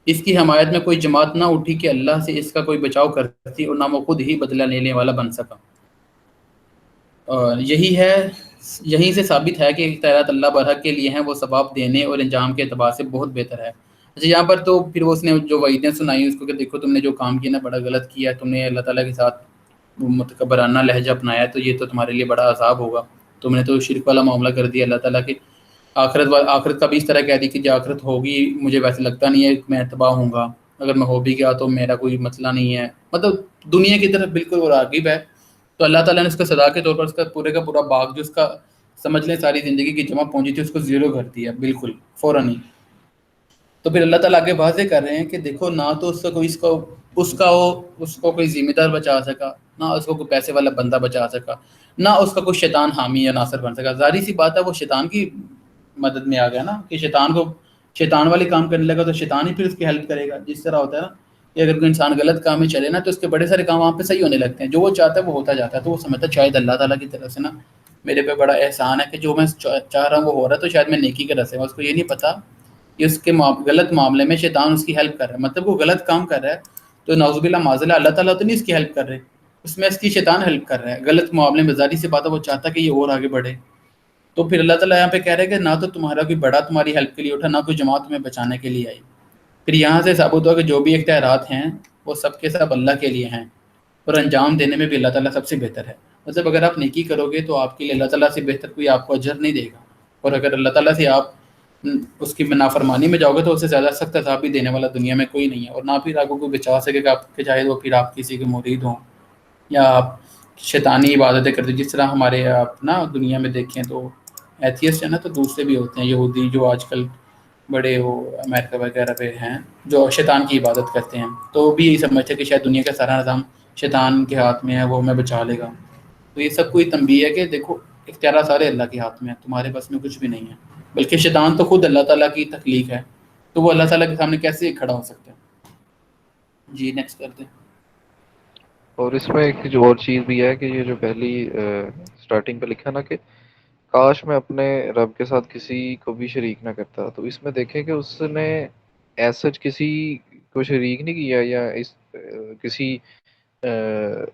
اس کی حمایت میں کوئی جماعت نہ اٹھی کہ اللہ سے اس کا کوئی بچاؤ کرتی، اور نہ وہ خود ہی بدلہ لینے والا بن سکا. اور یہی سے ثابت ہے کہ اختیارات اللہ برحق کے لیے ہیں، وہ ثواب دینے اور انجام کے اعتبار سے بہت بہتر ہے. اچھا یہاں پر تو پھر اس نے جو وعیدیں سنائی اس کو کہ دیکھو تم نے جو کام کیا نا بڑا غلط کیا، تم نے اللہ تعالیٰ کے ساتھ متکبرانہ لہجہ اپنایا، تو یہ تو تمہارے لیے بڑا عذاب ہوگا. تم نے تو شرک والا معاملہ کر دیا اللہ تعالیٰ کے. آخرت کا بھی اس طرح کہہ دی کہ جو آخرت ہوگی مجھے ویسے لگتا نہیں ہے میں تباہ ہوں گا، اگر میں ہو بھی گیا تو میرا کوئی مسئلہ نہیں ہے. مطلب دنیا کی طرف بالکل وہ راغب ہے. تو اللہ تعالیٰ نے اس کا سزا کے طور پر اس کا پورا باغ جو اس کا سمجھ لیں ساری زندگی کی جمع پہنچی تھی اس کو زیرو کر دیا بالکل فوراً ہی. تو پھر اللہ تعالیٰ آگے واضح کر رہے ہیں کہ دیکھو نہ تو اس کو کوئی ذمہ دار بچا سکا، نہ اس کو کوئی پیسے والا بندہ بچا سکا، نہ اس کا کوئی شیطان حامی یا ناصر بن سکا. ظاہری سی بات ہے وہ شیطان کی مدد میں آ گیا نا کہ شیطان والے کام کرنے لگا تو شیطان ہی پھر اس کی ہیلپ کرے گا. جس طرح ہوتا ہے نا کہ اگر کوئی انسان غلط کام میں چلے نا تو اس کے بڑے سارے کام وہاں پہ صحیح ہونے لگتے ہیں، جو وہ چاہتا ہے وہ ہوتا جاتا ہے. تو وہ سمجھتا ہے شاید اللہ تعالیٰ کی طرف سے نا میرے پہ بڑا احسان ہے کہ جو میں چاہ رہا ہوں وہ ہو رہا ہے، تو شاید میں نیکی کا رس ہے. اس کو یہ نہیں پتا کہ اس کے غلط معاملے میں شیطان اس کی ہیلپ کر رہا ہے. مطلب وہ غلط کام کر رہا ہے تو نعوذ باللہ معاذ اللہ تعالیٰ تو نہیں اس کی ہیلپ کر رہے، اس میں اس کی شیطان ہیلپ کر رہا ہے غلط معاملے میں. ظاہری سی بات ہے وہ چاہتا ہے کہ یہ اور آگے بڑھے. تو پھر اللہ تعالیٰ یہاں پہ کہہ رہے کہ نہ تو تمہارا کوئی بڑا تمہاری ہیلپ کے لیے اٹھا، نہ کوئی جماعت تمہیں بچانے کے لیے آئی. پھر یہاں سے ثابت ہوا کہ جو بھی اختیارات ہیں وہ سب کے سب اللہ کے لیے ہیں، اور انجام دینے میں بھی اللہ تعالیٰ سب سے بہتر ہے. مطلب اگر آپ نیکی کرو گے تو آپ کے لیے اللہ تعالیٰ سے بہتر کوئی آپ کو اجر نہیں دے گا، اور اگر اللہ تعالیٰ سے آپ اس کی نافرمانی میں جاؤ گے تو اس سے زیادہ سخت عذاب بھی دینے والا دنیا میں کوئی نہیں ہے. اور نہ پھر آپ کو کوئی بچا سکے گا آپ کے، چاہے وہ پھر آپ کسی کے مرید ہوں یا آپ شیطانی عبادتیں کرتے. جس طرح ہمارے آپ نا دنیا میں دیکھیں تو ایتھیسٹ ہے نا، تو دوسرے بھی ہوتے ہیں یہودی جو آج کل بڑے وہ امریکہ وغیرہ پہ ہیں جو شیطان کی عبادت کرتے ہیں، تو وہ بھی یہی سمجھتے ہیں کہ شاید دنیا کا سارا نظام شیطان کے ہاتھ میں ہے، وہ ہمیں بچا لے گا. تو یہ سب کوئی تنبیہ ہے کہ دیکھو اختیارات سارے اللہ کے ہاتھ میں ہیں، تمہارے بس میں کچھ بھی نہیں ہے. بلکہ شیطان تو خود اللہ تعالیٰ کی تخلیق ہے، تو وہ اللہ تعالیٰ کے سامنے کیسے کھڑا ہو سکتا ہے. جی نیکسٹ کرتے ہیں. اور اس میں ایک جو اور چیز بھی ہے کہ یہ جو پہلی سٹارٹنگ پہ لکھا نا کہ کاش میں اپنے رب کے ساتھ کسی کو بھی شریک نہ کرتا، تو اس میں دیکھیں کہ اس نے ایسا کسی کو شریک نہیں کیا، یا کسی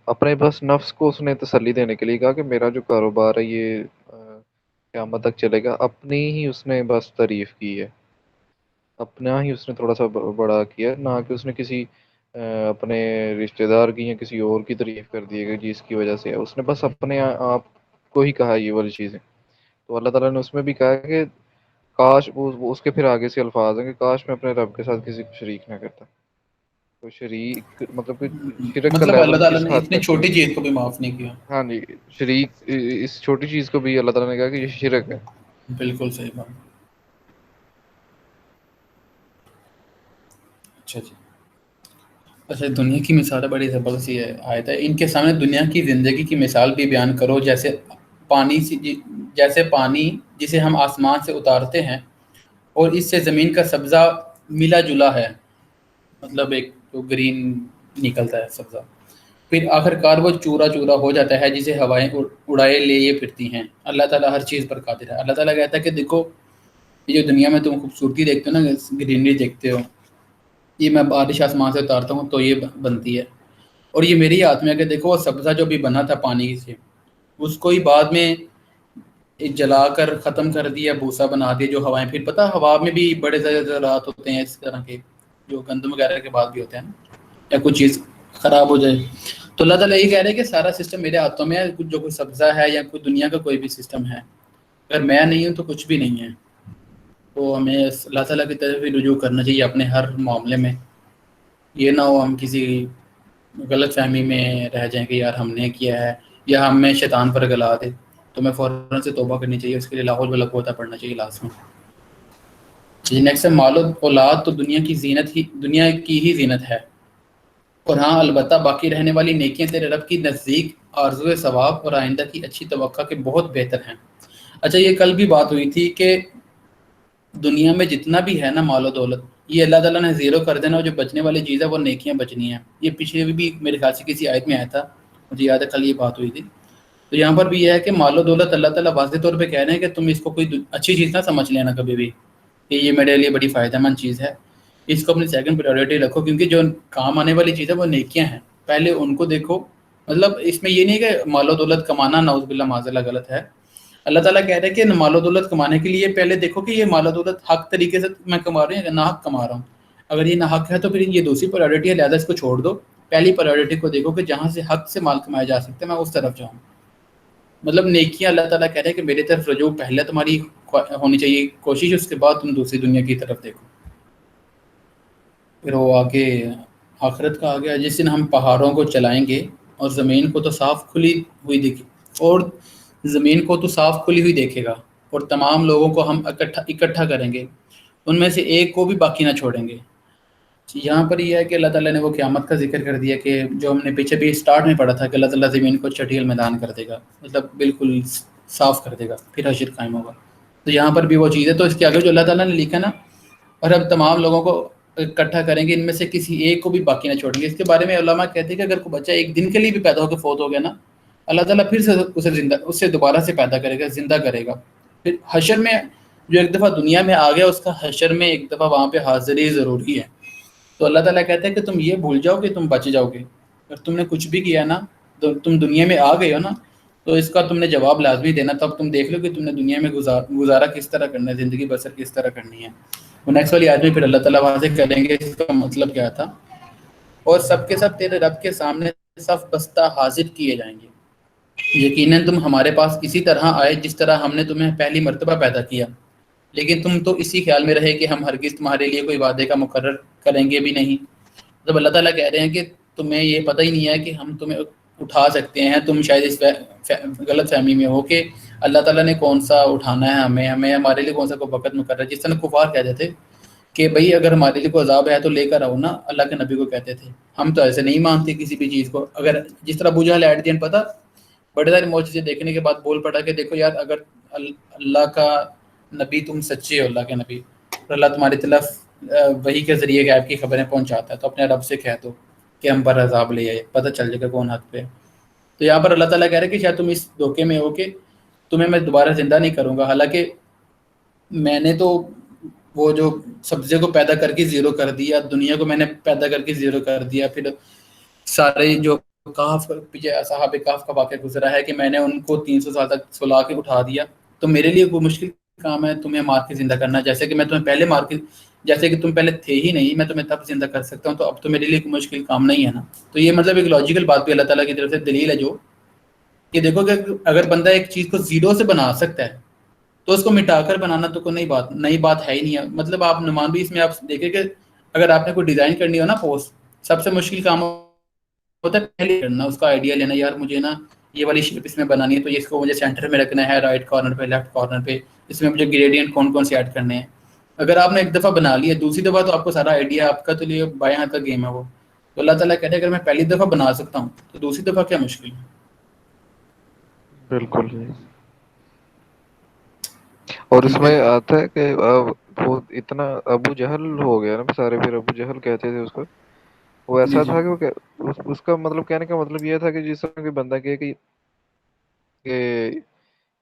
اپنے بس نفس کو اس نے تسلی دینے کے لیے کہا کہ میرا جو کاروبار ہے یہ قیامت تک چلے گا. اپنی ہی اس نے بس تعریف کی ہے، اپنا ہی اس نے تھوڑا سا بڑا کیا، نہ کہ اس نے کسی اپنے رشتہ دار کی یا کسی اور کی تعریف کر دی ہے جس کی وجہ سے اس نے بس اپنے آپ کو ہی کہا یہ والی چیزیں. تو اللہ تعالیٰ نے اس میں بھی کہا کہ کاش وہ اس کے پھر آگے سے الفاظ ہیں کہ کاش میں اپنے رب کے ساتھ کسی کو شریک نہ کرتا. تو شریک مطلب کہ شرک کا مطلب اللہ لیول تعالیٰ کس نے حد اتنی تک ہے. چھوٹی چیز کو بھی معاف نہیں کیا. ہاں جی، شریک اس چھوٹی چیز کو بھی اللہ تعالیٰ نے کہا کہ یہ شرک ہے. بالکل صحیح بات. اچھا جی. اچھا دنیا کی مثالیں بڑی زبردست ہے آیت ہے. ان کے سامنے دنیا کی زندگی کی مثال بھی بیان کرو جیسے پانی جسے ہم آسمان سے اتارتے ہیں اور اس سے زمین کا سبزہ ملا جلا ہے، مطلب ایک جو گرین نکلتا ہے سبزہ، پھر آخر کار وہ چورا چورا ہو جاتا ہے جسے ہوائیں اڑائے لیے پھرتی ہیں. اللہ تعالیٰ ہر چیز پر قادر ہے. اللہ تعالیٰ کہتا ہے کہ دیکھو یہ جو دنیا میں تم خوبصورتی دیکھتے ہو نا، گرینری دیکھتے ہو، یہ میں بارش آسمان سے اتارتا ہوں تو یہ بنتی ہے. اور یہ میری ہاتھ میں ہے کہ دیکھو وہ سبزہ جو بھی بنا تھا پانی سے، اس کو ہی بعد میں جلا کر ختم کر دیا، بھوسا بنا دیا جو ہوائیں. پھر پتہ ہوا میں بھی بڑے ذرات ہوتے ہیں اس طرح کے جو گندم وغیرہ کے بعد بھی ہوتے ہیں یا کوئی چیز خراب ہو جائے. تو اللہ تعالیٰ یہ کہہ رہے ہیں کہ سارا سسٹم میرے ہاتھوں میں ہے. جو کوئی سبزہ ہے یا کوئی دنیا کا کوئی بھی سسٹم ہے، اگر میں نہیں ہوں تو کچھ بھی نہیں ہے. تو ہمیں اللہ تعالیٰ کی طرف ہی رجوع کرنا چاہیے اپنے ہر معاملے میں. یہ نہ ہو ہم کسی غلط فہمی میں رہ جائیں کہ یار ہم نے کیا ہے یا ہمیں شیطان پر گلا دے. تو میں فوراً سے توبہ کرنی چاہیے، اس کے لیے لا حول ولا قوت پڑھنا چاہیے لازم. جی نیکسٹ ہے مال و اولاد تو دنیا کی ہی زینت ہے، اور ہاں البتہ باقی رہنے والی نیکیاں تیرے رب کی نزدیک آرزو ثواب اور آئندہ کی اچھی توقع کے بہت بہتر ہیں. اچھا یہ کل بھی بات ہوئی تھی کہ دنیا میں جتنا بھی ہے نا مال و دولت، یہ اللہ تعالیٰ نے زیرو کر دینا، اور جو بچنے والی چیز ہے وہ نیکیاں بچنی ہیں. یہ پیچھے بھی میرے خیال سے کسی آیت میں آیا تھا، مجھے یاد ہے کل یہ بات ہوئی تھی. تو یہاں پر بھی یہ ہے کہ مال و دولت اللہ تعالیٰ واضح طور پہ کہہ رہے ہیں کہ تم اس کو کوئی اچھی چیز نہ سمجھ لینا کبھی بھی کہ یہ میرے لیے بڑی فائدہ مند چیز ہے. اس کو اپنی سیکنڈ پرائیورٹی رکھو، کیونکہ جو کام آنے والی چیز ہے وہ نیکیاں ہیں، پہلے ان کو دیکھو. مطلب اس میں یہ نہیں کہ مال و دولت کمانا نعوذ باللہ معاذ اللہ غلط ہے. اللہ تعالیٰ کہہ رہے ہیں کہ مال و دولت کمانے کے لیے پہلے دیکھو کہ یہ مال و دولت حق طریقے سے میں کما رہا ہوں یا ناحق کما رہا ہوں. اگر یہ ناحق ہے تو پھر یہ دوسری پرائیورٹی ہے، لہٰذا اس کو چھوڑ دو. پہلی پرائیورٹی کو دیکھو کہ جہاں سے حق سے مال کمایا جا سکتا ہے میں اس طرف جاؤں. مطلب نیکیاں اللہ تعالیٰ کہہ رہے ہیں کہ میری طرف رجوع پہلے تمہاری ہونی چاہیے کوشش، اس کے بعد تم دوسری دنیا کی طرف دیکھو. پھر وہ آگے آخرت کا آگے جس دن ہم پہاڑوں کو چلائیں گے اور زمین کو تو صاف کھلی ہوئی دیکھے گا، اور تمام لوگوں کو ہم اکٹھا کریں گے، ان میں سے ایک کو بھی باقی نہ چھوڑیں گے. یہاں پر یہ ہے کہ اللہ تعالیٰ نے وہ قیامت کا ذکر کر دیا کہ جو ہم نے پیچھے بھی سٹارٹ میں پڑھا تھا کہ اللہ تعالیٰ زمین کو چٹیل میدان کر دے گا، مطلب بالکل صاف کر دے گا، پھر حشر قائم ہوگا. تو یہاں پر بھی وہ چیز ہے. تو اس کے آگے جو اللہ تعالیٰ نے لکھا نا، اور اب تمام لوگوں کو اکٹھا کریں گے، ان میں سے کسی ایک کو بھی باقی نہ چھوڑیں گے. اس کے بارے میں علماء کہتے ہیں کہ اگر کوئی بچہ ایک دن کے لیے بھی پیدا ہو کے فوت ہو گیا نا، اللہ تعالیٰ پھر سے اسے دوبارہ سے پیدا کرے گا، زندہ کرے گا. پھر حشر میں جو ایک دفعہ دنیا میں آ گیا، اس کا حشر میں ایک دفعہ وہاں پہ حاضری ضروری ہے. تو اللہ تعالیٰ کہتے ہیں کہ تم یہ بھول جاؤ کہ تم بچ جاؤ گے. اگر تم نے کچھ بھی کیا نا، تو تم دنیا میں آ گئے ہو نا، تو اس کا تم نے جواب لازمی دینا. تب تم دیکھ لو کہ تم نے دنیا میں گزارا کس طرح کرنا ہے، زندگی بسر کس طرح کرنی ہے. وہ نیکسٹ والی آیت میں پھر اللہ تعالیٰ واضح کریں گے اس کا مطلب کیا تھا. اور سب کے سب تیرے رب کے سامنے صف بستہ حاضر کیے جائیں گے. یقیناً تم ہمارے پاس اسی طرح آئے جس طرح ہم نے تمہیں پہلی مرتبہ پیدا کیا، لیکن تم تو اسی خیال میں رہے کہ ہم ہرگز تمہارے لیے کوئی وعدے کا مقرر کریں گے بھی نہیں. جب اللہ تعالیٰ کہہ رہے ہیں کہ تمہیں یہ پتہ ہی نہیں ہے کہ ہم تمہیں اٹھا سکتے ہیں. تم شاید اس غلط فہمی میں ہو کہ اللہ تعالیٰ نے کون سا اٹھانا ہے ہمیں ہمارے لیے کون سا کوئی وقت مقرر. جس طرح کفار کہتے تھے کہ بھئی اگر ہمارے لیے کوئی عذاب ہے تو لے کر آؤ نا، اللہ کے نبی کو کہتے تھے. ہم تو ایسے نہیں مانتے کسی بھی چیز کو. اگر جس طرح ابو جہل ایٹ دی اینڈ پتہ بڑے سارے معجزے دیکھنے کے بعد بول پڑا کہ دیکھو یار اگر اللہ کا نبی تم سچے ہو، اللہ کے نبی، اور اللہ تمہاری طرف وحی کے ذریعے غیب کی خبریں پہنچاتا ہے، تو اپنے رب سے کہہ دو کہ ہم پر عذاب لے آئے، پتہ چل جائے گا کون حق پہ. تو یہاں پر اللہ تعالیٰ کہہ رہے کہ شاید تم اس دھوکے میں ہو کہ تمہیں میں دوبارہ زندہ نہیں کروں گا، حالانکہ میں نے تو وہ جو سبزے کو پیدا کر کے زیرو کر دیا، دنیا کو میں نے پیدا کر کے زیرو کر دیا. پھر سارے جو پیچھے صحاب کہف کا واقعہ گزرا ہے کہ میں نے ان کو 300 سال تک سلا کے اٹھا دیا. تو میرے لیے کوئی مشکل کام ہے تمہیں مار کے زندہ کرنا، جیسے کہ میں تمہیں پہلے جیسے کہ تم پہلے تھے ہی نہیں، میں تمہیں تب زندہ کر سکتا ہوں. تو اب تو میرے لیے کوئی مشکل کام نہیں ہے نا. تو یہ مطلب ایک لاجیکل بات بھی اللہ تعالیٰ کی طرف سے دلیل ہے جو کہ دیکھو کہ اگر بندہ ایک چیز کو زیرو سے بنا سکتا ہے تو اس کو مٹا کر بنانا تو کوئی نئی بات ہے ہی نہیں ہے. مطلب آپ نمان بھی اس میں آپ دیکھیں کہ اگر آپ نے کوئی ڈیزائن کرنی ہو نا پوسٹ، سب سے مشکل کام ہوتا ہے پہلے کرنا، اس کا آئیڈیا لینا. یار مجھے نا یہ والی شیپ اس میں بنانی ہے، تو اس کو مجھے سینٹر میں رکھنا ہے، رائٹ کارنر پہ، لیفٹ کارنر پہ، اس میں مجھے گریڈینٹ کون سے ایڈ کرنے ہیں. اگر آپ نے ایک دفعہ بنا لیا، دوسری دفعہ تو آپ کو سارا آئیڈیا آپ کا تو لیے بائیں ہاتھ کا گیم ہے وہ. تو اللہ تعالیٰ کہتے ہیں اگر میں پہلی دفعہ بنا سکتا ہوں تو دوسری دفعہ کیا مشکل ہے. بالکل. اور اس میں آتا ہے کہ وہ اتنا ابو جہل ہو گیا نا سارے، پھر ابو جہل کہتے تھے اس کو. وہ جی ایسا جی تھا کہ اس کا مطلب کہنے کا مطلب یہ تھا کہ جس طرح کوئی بندہ کہے کہ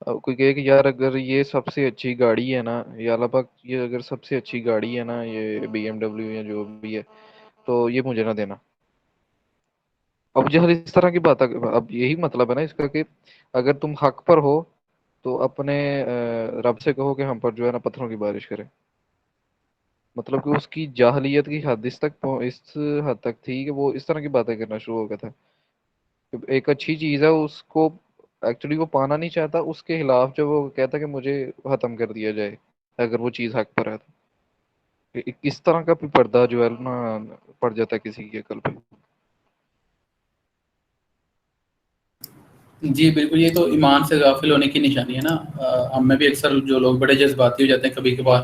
کوئی کہے کہ یار اگر یہ سب سے اچھی گاڑی ہے نا، یا اللہ پاک یہ اگر سب سے اچھی گاڑی ہے نا، یہ بی ایم ڈبلیو یا جو بھی ہے، تو یہ مجھے نہ دینا. اب جہل اس طرح کی بات ہے. اب یہی مطلب ہے نا اس کا کہ اگر تم حق پر ہو تو اپنے رب سے کہو کہ ہم پر جو ہے نا پتھروں کی بارش کرے. مطلب کہ اس کی جاہلیت کی حد اس حد تک تھی کہ وہ اس طرح کی باتیں کرنا شروع ہو گیا تھا. ایک اچھی چیز ہے، اس کو ایکچولی وہ پانا نہیں چاہتا، اس کے خلاف جو وہ کہتا کہ مجھے ختم کر دیا جائے اگر وہ چیز حق پر ہے. تو اس طرح کا بھی پردہ جو ہے نا پڑ جاتا ہے کسی کی عقل پہ. جی بالکل، یہ تو ایمان سے غافل ہونے کی نشانی ہے نا. ہم میں بھی اکثر جو لوگ بڑے جذباتی ہو جاتے ہیں کبھی کبھار،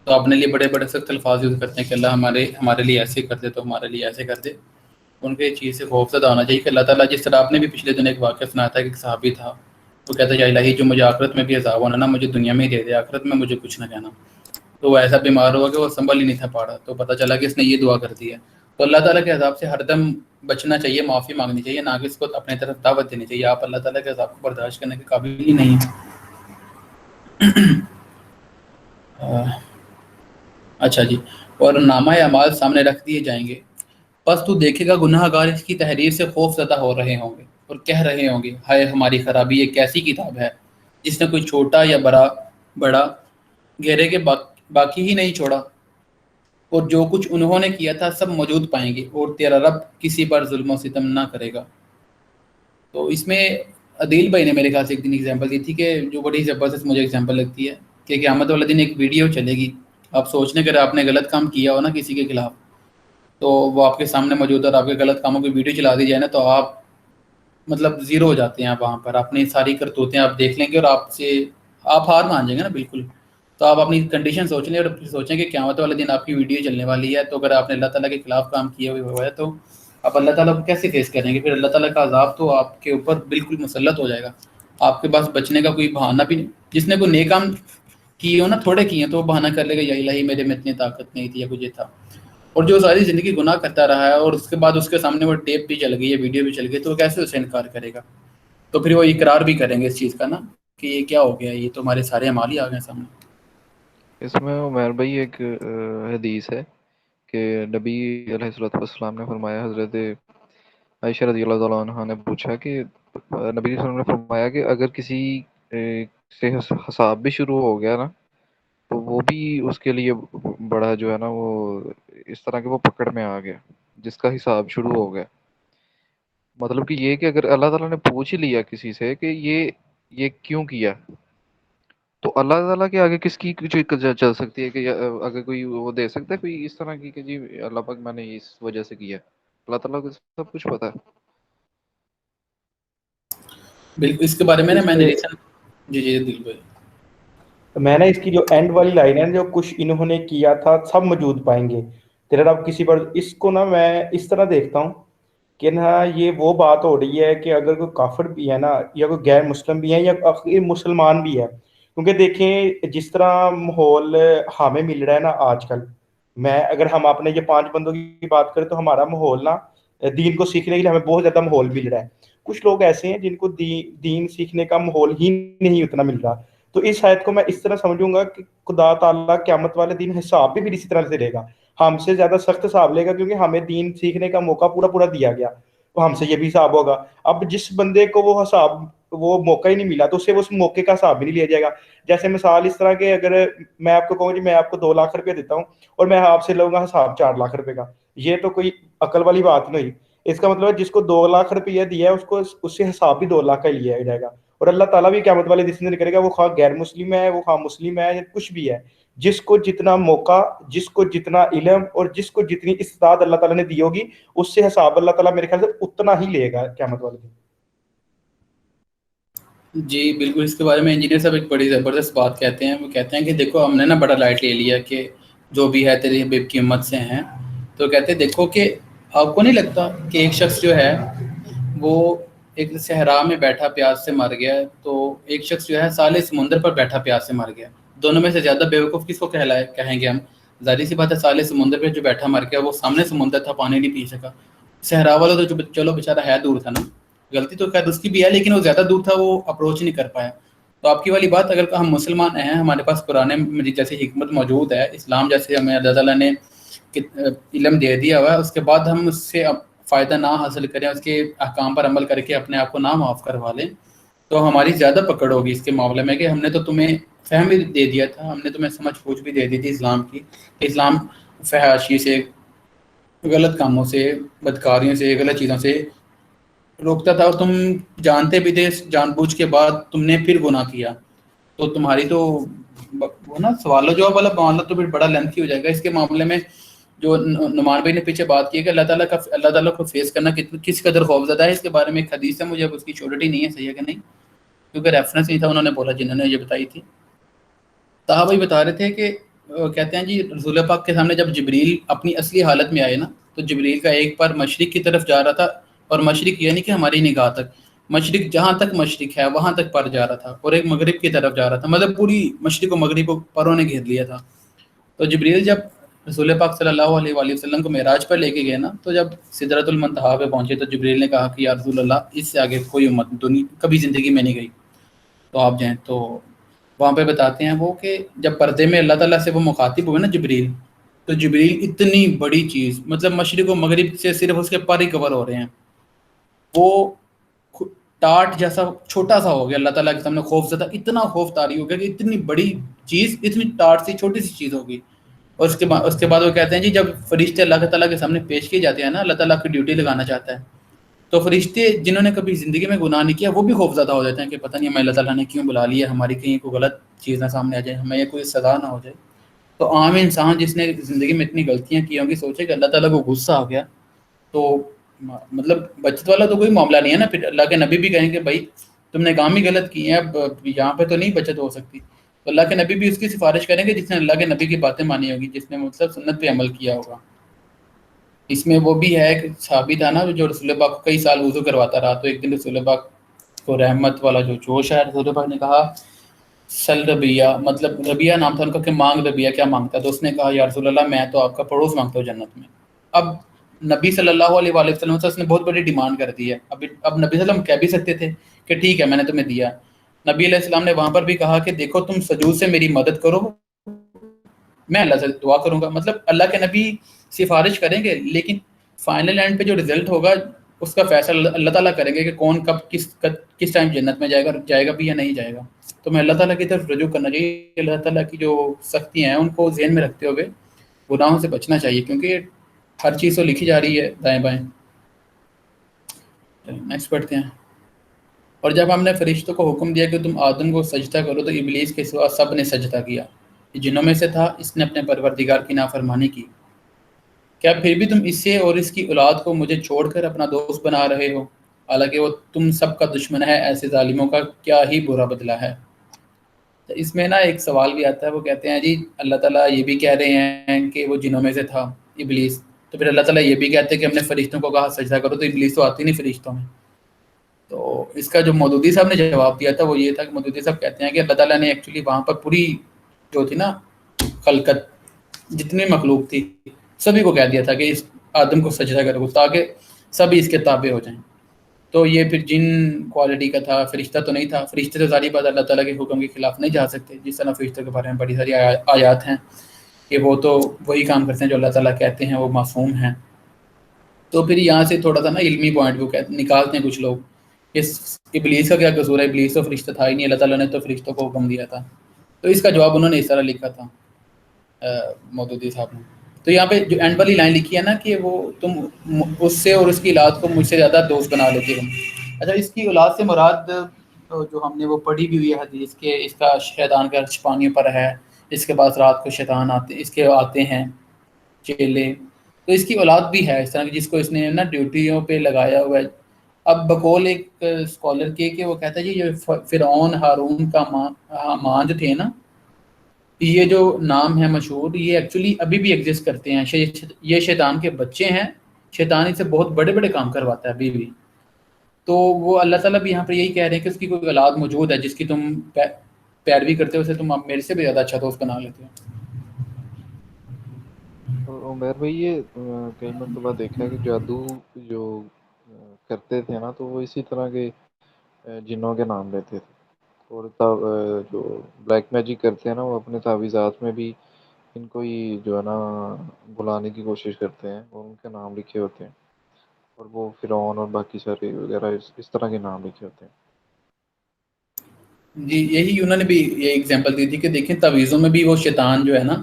تو اپنے لیے بڑے بڑے سخت الفاظ یوز کرتے ہیں کہ اللہ ہمارے لیے ایسے کر دے، تو ہمارے لیے ایسے کر دے. ان کو یہ چیز سے خوف زدہ ہونا چاہیے کہ اللہ تعالیٰ، جس طرح آپ نے بھی پچھلے دن ایک واقعہ سنایا تھا کہ ایک صحابی تھا، وہ کہتا ہے یا الہی جو مجھے آخرت میں بھی عذاب ہونا نا، مجھے دنیا میں ہی دے دے، آخرت میں مجھے کچھ نہ کہنا. تو وہ ایسا بیمار ہوا کہ وہ سنبھل ہی نہیں تھا پا رہا. تو پتہ چلا کہ اس نے یہ دعا کر دی ہے. تو اللہ تعالیٰ کے عذاب سے ہر دم بچنا چاہیے، معافی مانگنی چاہیے، نہ کہ اس کو اپنے طرف دعوت دینی چاہیے. آپ اللہ تعالیٰ کے عذاب کو برداشت کرنے کے قابل ہی نہیں ہیں. اچھا جی. اور نامہ اعمال سامنے رکھ دیے جائیں گے، پس تو دیکھے گا گناہ گار اس کی تحریر سے خوف زدہ ہو رہے ہوں گے اور کہہ رہے ہوں گے ہائے ہماری خرابی، یہ کیسی کتاب ہے جس نے کوئی چھوٹا یا بڑا گھیرے کے باقی ہی نہیں چھوڑا. اور جو کچھ انہوں نے کیا تھا سب موجود پائیں گے، اور تیرا رب کسی پر ظلم و ستم نہ کرے گا. تو اس میں عدیل بھائی نے میرے خیال سے ایک دن ایگزامپل دی تھی کہ جو بڑی زبردست مجھے ایگزامپل لگتی ہے کہ قیامت والے دن ایک ویڈیو چلے گی. آپ سوچنے کہ آپ نے غلط کام کیا ہو نا کسی کے خلاف، تو وہ آپ کے سامنے موجود ہے اور آپ کے غلط کاموں کی ویڈیو چلا دی جائے نا، تو آپ مطلب زیرو ہو جاتے ہیں. وہاں پر اپنی ساری کرتوتیں آپ دیکھ لیں گے اور آپ ہار مان جائیں گے نا بالکل. تو آپ اپنی کنڈیشن سوچ لیں اور پھر سوچیں کہ قیامت والے دن آپ کی ویڈیو چلنے والی ہے، تو اگر آپ نے اللہ تعالیٰ کے خلاف کام کیے ہوئے ہوا ہے تو آپ اللہ تعالیٰ کو کیسے فیس کریں گے. پھر اللہ تعالیٰ کا عذاب تو آپ کے اوپر بالکل مسلط ہو جائے گا. آپ کے پاس بچنے کا کوئی بہانہ بھی نہیں. جس نے کوئی نیک کام کیے ہو نا، تھوڑے کیے ہیں، تو وہ بہانہ کر لے گا یا الہی میرے میں اتنی طاقت نہیں تھی یا کچھ تھا. اور جو ساری زندگی گناہ کرتا رہا ہے اور اس کے بعد اس کے سامنے وہ ٹیپ بھی چل گئی ہے، ویڈیو بھی چل گئی، تو وہ کیسے اسے انکار کرے گا. تو پھر وہ اقرار بھی کریں گے اس چیز کا نا کہ یہ کیا ہو گیا، یہ تو ہمارے سارے اعمال ہی آ گئے سامنے. اس میں عمیر بھائی ایک حدیث ہے کہ نبی علیہ الصلوۃ والسلام نے فرمایا، حضرت عائشہ رضی اللہ تعالیٰ عنہ نے پوچھا کہ نبی صلی اللہ علیہ وسلم نے فرمایا کہ اگر کسی سے حساب بھی شروع ہو گیا نا، تو وہ بھی اس کے لیے بڑا جو ہے نا وہ اس طرح کہ وہ پکڑ میں آ گیا جس کا حساب شروع ہو گیا. مطلب کہ یہ کہ اگر اللہ تعالیٰ نے پوچھ لیا کسی سے کہ یہ کیوں کیا، تو اللہ تعالیٰ کے آگے کس کی چل سکتی ہے کہ اگر کوئی وہ دے سکتا ہے کوئی اس طرح کی کہ جی اللہ پاک میں نے اس وجہ سے کیا. اللہ تعالیٰ کو سب کچھ پتا ہے. بالکل. اس کے بارے میں نا اس میں نے میں جی دل بھائی میں نے اس کی جو اینڈ والی لائن ہے، جو کچھ انہوں نے کیا تھا سب موجود پائیں گے تیرا رب کسی پر، اس کو نا میں اس طرح دیکھتا ہوں کہ نا یہ وہ بات ہو رہی ہے کہ اگر کوئی کافر بھی ہے نا، یا کوئی غیر مسلم بھی ہے، یا مسلمان بھی ہے. کیونکہ دیکھیں جس طرح ماحول ہمیں مل رہا ہے نا آج کل، اگر ہم اپنے یہ 5 بندوں کی بات کریں تو ہمارا ماحول نا دین کو سیکھنے کے لیے ہمیں بہت زیادہ ماحول مل رہا ہے. کچھ لوگ ایسے ہیں جن کو دین سیکھنے کا ماحول ہی نہیں اتنا مل رہا. تو اس آیت کو میں اس طرح سمجھوں گا کہ خدا تعالیٰ قیامت والے دن حساب بھی اسی طرح سے لے گا، ہم سے زیادہ سخت حساب لے گا، کیونکہ ہمیں دین سیکھنے کا موقع پورا دیا گیا، تو ہم سے یہ بھی حساب ہوگا. اب جس بندے کو وہ موقع ہی نہیں ملا تو اسے اس موقع کا حساب بھی نہیں لیا جائے گا. جیسے مثال اس طرح کہ اگر میں آپ کو کہوں جی میں آپ کو 2 لاکھ روپے دیتا ہوں اور میں آپ سے لوں گا حساب 4 لاکھ روپے کا، یہ تو کوئی عقل والی بات نہیں. اس کا مطلب ہے جس کو 2 لاکھ روپیہ دیا ہے اس کو اس سے حساب بھی 2 لاکھ کا لیا جائے گا. اور اللہ تعالیٰ بھی قیامت والے دن کرے گا، وہ خواہ غیر مسلم ہے، وہ خواہ مسلم ہے، یا کچھ بھی ہے، جس کو جتنا موقع، جس کو جتنا علم اور جس کو جتنی استطاعت اللہ تعالیٰ نے دی ہوگی، اس سے حساب اللہ تعالیٰ میرے خیال سے اتنا ہی لے گا قیامت والے دن۔ جی بالکل، اس کے بارے میں انجینئر صاحب ایک بڑی زبردست بات کہتے ہیں. وہ کہتے ہیں کہ دیکھو ہم نے نا بڑا لائٹ لے لیا کہ جو بھی ہے تیری حبیب کی امت سے ہیں. تو کہتے ہیں دیکھو کہ آپ کو نہیں لگتا کہ ایک شخص جو ہے وہ ایک صحرا میں بیٹھا پیاس سے مر گیا، تو ایک شخص جو ہے سالے سمندر پر بیٹھا پیاس سے مر گیا. دونوں میں سے زیادہ بیوقوف کس کو کہیں گے ہم؟ ظاہر سی بات ہے سالے سمندر پہ جو بیٹھا مر گیا، وہ سامنے سمندر تھا، پانی نہیں پی سکا. صحرا والا تو چلو بیچارہ ہے دور تھا نا، غلطی تو خیر اس کی بھی ہے، لیکن وہ زیادہ دور تھا، وہ اپروچ نہیں کر پایا. تو آپ کی والی بات، اگر ہم مسلمان ہیں، ہمارے پاس قرآن مجید جیسی حکمت موجود ہے، اسلام جیسے ہمیں اللہ تعالیٰ نے علم دے دیا ہوا ہے، اس کے بعد ہم اس سے فائدہ نہ حاصل کریں، اس کے احکام پر عمل کر کے اپنے آپ کو نہ معاف کروا لیں، تو ہماری زیادہ پکڑ ہوگی اس کے معاملے میں کہ ہم نے تو تمہیں فہم بھی دے دیا تھا، ہم نے تمہیں سمجھ بوجھ بھی دے دی تھی اسلام کی. اسلام فحاشی سے، غلط کاموں سے، بدکاریوں سے، غلط چیزوں سے روکتا تھا، اور تم جانتے بھی تھے جان بوجھ کے بعد تم نے پھر گناہ کیا. تو تمہاری تو وہ نا سوال و جواب والا معاملہ تو پھر بڑا لینتھی ہو جائے گا. اس کے معاملے میں جو نعمان بھائی نے پیچھے بات کی ہے کہ اللہ تعالیٰ کو فیس کرنا کس قدر خوفزدہ ہے، اس کے بارے میں ایک حدیث ہے، مجھے اب اس کی شیورٹی نہیں ہے، صحیح ہے کہ نہیں، کیونکہ ریفرنس نہیں تھا انہوں نے بولا جنہوں نے یہ بتائی تھی. طه بھائی بتا رہے تھے کہ کہتے ہیں جی رسول پاک کے سامنے جب جبریل اپنی اصلی حالت میں آئے نا، تو جبریل کا ایک پر مشرق کی طرف جا رہا تھا، اور مشرق یعنی کہ ہماری نگاہ تک، مشرق جہاں تک مشرق ہے وہاں تک پر جا رہا تھا، اور ایک مغرب کی طرف جا رہا تھا، مطلب پوری مشرق و مغرب کو پروں نے گھیر لیا تھا. تو جبریل جب رسول پاک صلی اللہ علیہ وآلہ وسلم کو معراج پر لے کے گئے نا، تو جب سدرۃ المنتہا پہ پہنچے تو جبریل نے کہا کہ یا رسول اللہ اس سے آگے کوئی امت دنیا کبھی زندگی میں نہیں گئی، تو آپ جائیں. تو وہاں پہ بتاتے ہیں وہ کہ جب پردے میں اللہ تعالیٰ سے وہ مخاطب ہوئے نا جبریل، تو جبریل اتنی بڑی چیز، مطلب مشرق و مغرب سے صرف اس کے پر ہی کور ہو رہے ہیں، وہ ٹاٹ جیسا چھوٹا سا ہو گیا اللہ تعالیٰ کے سامنے، خوف زدہ، اتنا خوف طاری ہو گیا کہ اتنی بڑی چیز اتنی ٹاٹ سی چھوٹی سی چیز ہوگی. اور اس کے بعد وہ کہتے ہیں جی جب فرشتے اللہ تعالیٰ کے سامنے پیش کیے جاتے ہیں نا، اللہ تعالیٰ کی ڈیوٹی لگانا چاہتا ہے، تو فرشتے جنہوں نے کبھی زندگی میں گناہ نہیں کیا وہ بھی خوف زدہ ہو جاتے ہیں کہ پتہ نہیں ہمیں اللہ تعالیٰ نے کیوں بلا لیا، ہماری کہیں کوئی غلط چیز نہ سامنے آ جائے، ہمیں کوئی سزا نہ ہو جائے. تو عام انسان جس نے زندگی میں اتنی غلطیاں کی ہوں گی، سوچے کہ اللہ تعالیٰ کو غصہ آ گیا، تو مطلب بچت والا تو کوئی معاملہ نہیں ہے نا. پھر اللہ کے نبی بھی کہیں کہ بھائی تم نے کام ہی غلط کی ہیں، اب یہاں پہ تو نہیں بچت ہو سکتی. تو اللہ کے نبی بھی اس کی سفارش کریں گے جس نے اللہ کے نبی کی باتیں مانی ہوگی، جس نے مطلب سنت پہ عمل کیا ہوگا. اس میں وہ بھی ہے کہ صحابی تھا نا جو رسول پاک کو کئی سال وضو کرواتا رہا، تو ایک دن رسول پاک کو رحمت والا جو جوش ہے، رسول پاک نے کہا سل ربیہ، مطلب ربیہ نام تھا ان کا کہ مانگ ربیہ کیا مانگتا ہے، تو اس نے کہا یا رسول اللہ میں تو آپ کا پڑوس مانگتا ہوں جنت میں. اب نبی صلی اللہ علیہ وآلہ وسلم سے اس نے بہت بڑی ڈیمانڈ کر دی ہے. اب نبی صلی اللہ علیہ وسلم کہہ بھی سکتے تھے کہ ٹھیک ہے میں نے تمہیں دیا. نبی علیہ السلام نے وہاں پر بھی کہا کہ دیکھو تم سجود سے میری مدد کرو، میں اللہ سے دعا کروں گا. مطلب اللہ کے نبی سفارش کریں گے، لیکن فائنل اینڈ پہ جو رزلٹ ہوگا اس کا فیصلہ اللہ تعالیٰ کریں گے کہ کون کب کس ٹائم جنت میں جائے گا بھی یا نہیں جائے گا. تو میں اللہ تعالیٰ کی طرف رجوع کرنا چاہیے، اللہ تعالیٰ کی جو سختیاں ہیں ان کو ذہن میں رکھتے ہوئے گناہوں سے بچنا چاہیے، کیونکہ ہر چیز تو لکھی جا رہی ہے دائیں بائیں. نیکسٹ پڑھتے ہیں. اور جب ہم نے فرشتوں کو حکم دیا کہ تم آدم کو سجدہ کرو، تو ابلیس کے سوا سب نے سجدہ کیا. جنوں میں سے تھا، اس نے اپنے پروردگار کی نافرمانی کی. کیا پھر بھی تم اسے اور اس کی اولاد کو مجھے چھوڑ کر اپنا دوست بنا رہے ہو، حالانکہ وہ تم سب کا دشمن ہے، ایسے ظالموں کا کیا ہی برا بدلہ ہے. تو اس میں نا ایک سوال بھی آتا ہے، وہ کہتے ہیں جی اللہ تعالیٰ یہ بھی کہہ رہے ہیں کہ وہ جنوں میں سے تھا ابلیس، تو پھر اللہ تعالیٰ یہ بھی کہتے ہیں کہ ہم نے فرشتوں کو کہا سجدہ کرو، تو ابلیس تو آتی نہیں فرشتوں میں. تو اس کا جو مودودی صاحب نے جواب دیا تھا وہ یہ تھا کہ مودودی صاحب کہتے ہیں کہ اللہ تعالیٰ نے ایکچولی وہاں پر پوری جو تھی نا خلقت، جتنی مخلوق تھی سبھی کو کہہ دیا تھا کہ اس آدم کو سجدہ کرو تاکہ سبھی اس کے تابع ہو جائیں. تو یہ پھر جن کوالٹی کا تھا، فرشتہ تو نہیں تھا. فرشتے تو ظاہری بات اللہ تعالیٰ کے حکم کے خلاف نہیں جا سکتے، جس طرح فرشتوں کے بارے میں بڑی ساری آیات ہیں کہ وہ تو وہی کام کرتے ہیں جو اللہ تعالیٰ کہتے ہیں، وہ معصوم ہیں. تو پھر یہاں سے تھوڑا سا نا علمی پوائنٹ وہ نکالتے ہیں کچھ لوگ کہ ابلیس کا کیا قصور ہے، ابلیس تو فرشتہ تھا ہی نہیں، اللہ تعالیٰ نے تو فرشتوں کو حکم دیا تھا. تو اس کا جواب انہوں نے اس طرح لکھا تھا مودودی صاحب نے. تو یہاں پہ جو اینڈ والی لائن لکھی ہے نا کہ وہ تم اس سے اور اس کی اولاد کو مجھ سے زیادہ دوست بنا لیتے ہو. اچھا، اس کی اولاد سے مراد جو ہم نے وہ پڑھی بھی ہوئی ہے حدیث کہ اس کا شیطان کا عرش پانیوں پر ہے، اس کے پاس رات کو شیطان آتے ہیں چیلے، تو اس کی اولاد بھی ہے اس طرح کی جس کو اس نے نا ڈیوٹیوں پہ لگایا ہوا ہے۔ اب بقول ایک اسکالر کے کہ وہ کہتا ہے جی یہ فرعون ہارون کا ماں جو تھے نا، یہ جو نام ہے مشہور، یہ ایکچولی ابھی بھی ایگزسٹ کرتے ہیں، یہ شیطان کے بچے ہیں، شیطان اس سے بہت بڑے بڑے کام کرواتا ہے ابھی بھی۔ تو وہ اللہ تعالیٰ بھی یہاں پر یہی کہہ رہے ہیں کہ اس کی کوئی اولاد موجود ہے جس کی تم پیروی کرتے ہو، اسے تم اب میرے سے بھی زیادہ اچھا دوست بنا لیتے ہو۔ عمیر بھائی یہ کئی مرتبہ دیکھا ہے کہ جادو جو کرتے تھے نا، تو وہ اسی طرح کے جنوں کے نام لیتے تھے، اور جو بلیک میجک کرتے ہیں نا، وہ اپنے تعویذات میں بھی ان کو ہی جو ہے نا بلانے کی کوشش کرتے ہیں، اور ان کے نام لکھے ہوتے ہیں، اور وہ فرعون اور باقی سارے وغیرہ اس طرح کے نام لکھے ہوتے ہیں۔ جی یہی انہوں نے بھی یہ ایگزامپل دی تھی کہ دیکھیں تعویذوں میں بھی وہ شیطان جو ہے نا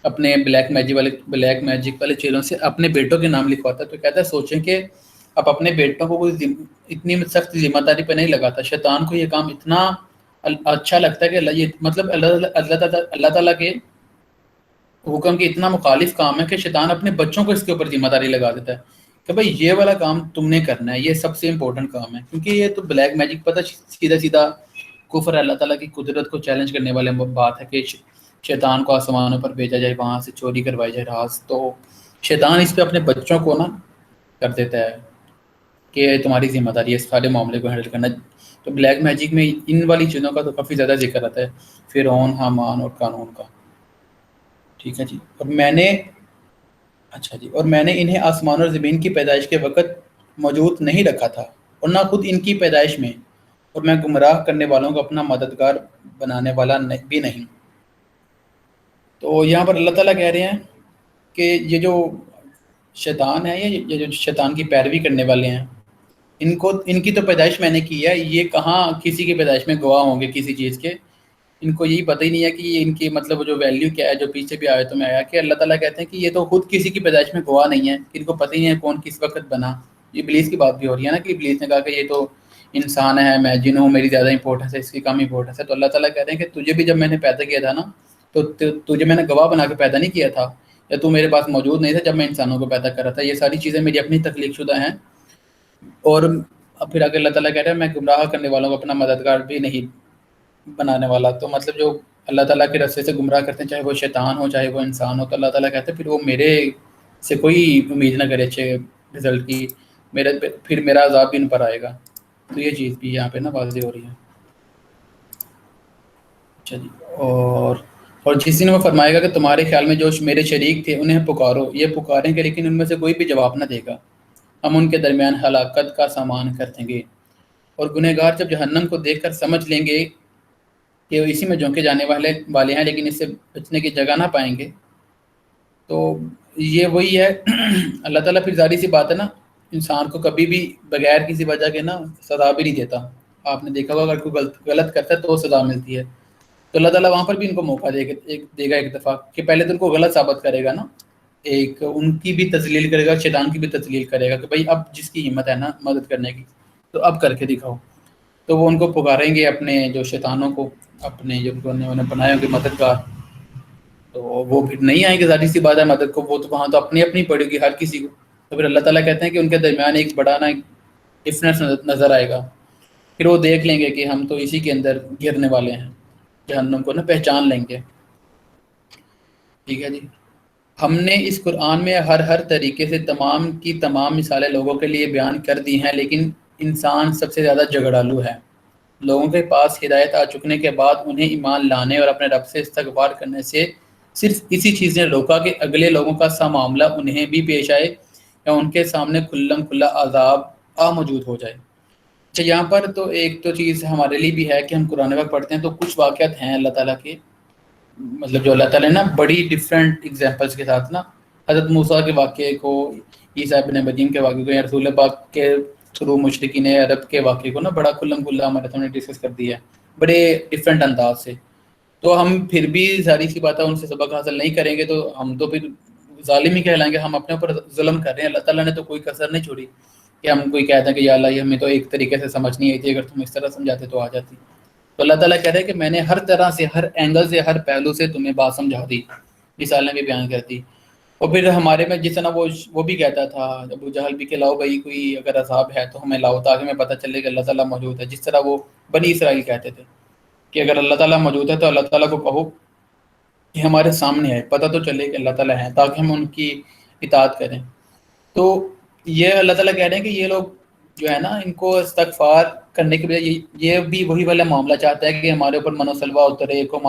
اپنے بلیک میجک والے چیلوں سے اپنے بیٹوں کے نام لکھواتا ہے۔ تو کہتا ہے سوچیں کہ اب اپنے بیٹوں کو کوئی اتنی سخت ذمہ داری پہ نہیں لگاتا، شیطان کو یہ کام اتنا اچھا لگتا ہے کہ یہ مطلب اللہ تعالیٰ کے حکم کے اتنا مخالف کام ہے کہ شیطان اپنے بچوں کو اس کے اوپر ذمہ داری لگا دیتا ہے کہ بھائی یہ والا کام تم نے کرنا ہے، یہ سب سے امپورٹنٹ کام ہے، کیونکہ یہ تو بلیک میجک پتہ سیدھا کفر اللہ تعالیٰ کی قدرت کو چیلنج کرنے والے بات ہے کہ شیطان کو آسمانوں پر بھیجا جائے، وہاں سے چوری کروائی جائے راز، تو شیطان اس پہ اپنے بچوں کو نا کر دیتا ہے کہ تمہاری ذمہ داری ہے اس سارے معاملے کو ہینڈل کرنا۔ تو بلیک میجک میں ان والی چیزوں کا تو کافی زیادہ ذکر آتا ہے، فرعون، حامان اور قارون کا۔ ٹھیک ہے جی، اور میں نے انہیں آسمان اور زمین کی پیدائش کے وقت موجود نہیں رکھا تھا، اور نہ خود ان کی پیدائش میں، اور میں گمراہ کرنے والوں کو اپنا مددگار بنانے والا بھی نہیں۔ تو یہاں پر اللہ تعالیٰ کہہ رہے ہیں کہ یہ جو شیطان ہے، یہ جو شیطان کی پیروی کرنے والے ہیں، ان کی تو پیدائش میں نے کی ہے، یہ کہاں کسی کی پیدائش میں گواہ ہوں گے کسی چیز کے، ان کو یہی پتہ ہی نہیں ہے کہ یہ ان کی مطلب جو ویلیو کیا ہے، جو پیچھے بھی آیتوں میں آیا کہ اللہ تعالیٰ کہتے ہیں کہ یہ تو خود کسی کی پیدائش میں گواہ نہیں ہے، ان کو پتہ ہی نہیں ہے کون کس وقت بنا۔ ابلیس کی بات بھی ہو رہی ہے نا کہ ابلیس نے کہا کہ یہ تو انسان ہے، میں جن ہوں، میری زیادہ امپورٹنس ہے، اس کی کم امپورٹنس ہے۔ تو اللہ تعالیٰ کہتے ہیں کہ تجھے بھی جب میں نے پیدا کیا تھا نا، تو تجھے میں نے گواہ بنا کے پیدا نہیں کیا تھا، یا تو میرے پاس موجود نہیں تھا جب میں انسانوں کو پیدا کر رہا تھا، یہ ساری چیزیں میری اپنی تخلیق شدہ ہیں۔ اور پھر آگے اللہ تعالیٰ کہہ رہا ہے میں گمراہ کرنے والوں کو اپنا مددگار بھی نہیں بنانے والا۔ تو مطلب جو اللہ تعالیٰ کے رستے سے گمراہ کرتے ہیں، چاہے وہ شیطان ہو چاہے وہ انسان ہو، تو اللہ تعالیٰ کہتے ہیں پھر وہ میرے سے کوئی امید نہ کرے اچھے رزلٹ کی، پھر میرا عذاب بھی ان پر آئے گا۔ تو یہ چیز بھی یہاں پہ نا واضح ہو رہی ہے۔ اچھا جی، اور جس دن وہ فرمائے گا کہ تمہارے خیال میں جو میرے شریک تھے انہیں پکارو، یہ پکاریں گے لیکن ان میں سے کوئی بھی جواب نہ دے گا، ہم ان کے درمیان ہلاکت کا سامان کر دیں گے۔ اور گنہگار جب جہنم کو دیکھ کر سمجھ لیں گے کہ وہ اسی میں جھونکے جانے والے ہیں لیکن اس سے بچنے کی جگہ نہ پائیں گے، تو یہ وہی ہے اللہ تعالیٰ پھر ظاہر سی بات ہے نا، انسان کو کبھی بھی بغیر کسی وجہ کے نا سزا بھی نہیں دیتا۔ آپ نے دیکھا ہوگا اگر کوئی غلط کرتا ہے تو وہ سزا ملتی ہے، تو اللہ تعالیٰ وہاں پر بھی ان کو موقع دے گا ایک دفعہ کہ پہلے تو ان کو غلط ثابت کرے گا نا، ایک ان کی بھی تذلیل کرے گا، شیطان کی بھی تذلیل کرے گا کہ بھائی اب جس کی ہمت ہے نا مدد کرنے کی تو اب کر کے دکھاؤ۔ تو وہ ان کو پکاریں گے اپنے جو شیطانوں کو، اپنے جو انہوں نے بنائے ہوں گے مددگار، تو وہ پھر نہیں آئیں گے، ظاہر سی بات ہے مدد کو، وہ تو وہاں تو اپنی اپنی پڑے گی ہر کسی کو۔ تو پھر اللہ تعالیٰ کہتے ہیں کہ ان کے درمیان ایک بڑا نا ڈفرینس نظر آئے گا، پھر وہ دیکھ لیں گے کہ ہم تو اسی کے اندر گرنے والے ہیں، جہنم کو نا پہچان لیں گے۔ ٹھیک ہے جی، ہم نے اس قرآن میں ہر طریقے سے تمام کی تمام مثالیں لوگوں کے لیے بیان کر دی ہیں، لیکن انسان سب سے زیادہ جھگڑالو ہے۔ لوگوں کے پاس ہدایت آ چکنے کے بعد انہیں ایمان لانے اور اپنے رب سے استغفار کرنے سے صرف اسی چیز نے روکا کہ اگلے لوگوں کا سا معاملہ انہیں بھی پیش آئے یا ان کے سامنے کھلم کھلا عذاب موجود ہو جائے۔ اچھا، یہاں پر تو ایک تو چیز ہمارے لیے بھی ہے کہ ہم قرآن پاک پڑھتے ہیں تو کچھ واقعات ہیں اللہ تعالیٰ کے، مطلب جو اللہ تعالیٰ نے نا بڑی ڈفرینٹ ایگزامپلس کے ساتھ نا حضرت موسیٰ کے واقعے کو، عیسیٰ ابن مریم کے واقعے کو، یا رسول پاک کے تھرو مشرکین عرب کے واقعے کو نا بڑا کھلم کھلا ہمارے سامنے ڈسکس کر دیا ہے بڑے ڈفرینٹ انداز سے۔ تو ہم پھر بھی ظاہر سی بات ہے ان سے سبق حاصل نہیں کریں گے تو ہم تو پھر ظالم ہی کہلائیں گے، ہم اپنے اوپر ظلم کر رہے ہیں۔ اللہ تعالیٰ نے تو کوئی کسر نہیں چھوڑی کہ ہم کوئی کہتے ہیں کہ یا اللہ یہ ہمیں تو ایک طریقے سے سمجھ نہیں آئی تھی, اگر تم اس طرح سمجھاتے تو آ جاتی. تو اللہ تعالیٰ کہہ رہے ہیں کہ میں نے ہر طرح سے, ہر اینگل سے, ہر پہلو سے تمہیں بات سمجھا دی. مثال نے بھی بیان کر دی. اور پھر ہمارے میں جس طرح وہ بھی کہتا تھا ابو جہل بھی کہ لاؤ بھائی کوئی اگر عذاب ہے تو ہمیں لاؤ تاکہ ہمیں پتہ چلے کہ اللہ تعالیٰ موجود ہے. جس طرح وہ بنی اسرائیل کہتے تھے کہ اگر اللہ تعالیٰ موجود ہے تو اللہ تعالیٰ کو کہو کہ ہمارے سامنے آئے, پتہ تو چلے کہ اللہ تعالیٰ ہے, تاکہ ہم ان کی اطاعت کریں. تو یہ اللہ تعالیٰ کہہ رہے ہیں کہ یہ لوگ جو ہے نا, ان کو استغفار کرنے کے بجائے یہ بھی وہی والا معاملہ چاہتا ہے کہ ہمارے اوپر من و سلوہ اترے, کو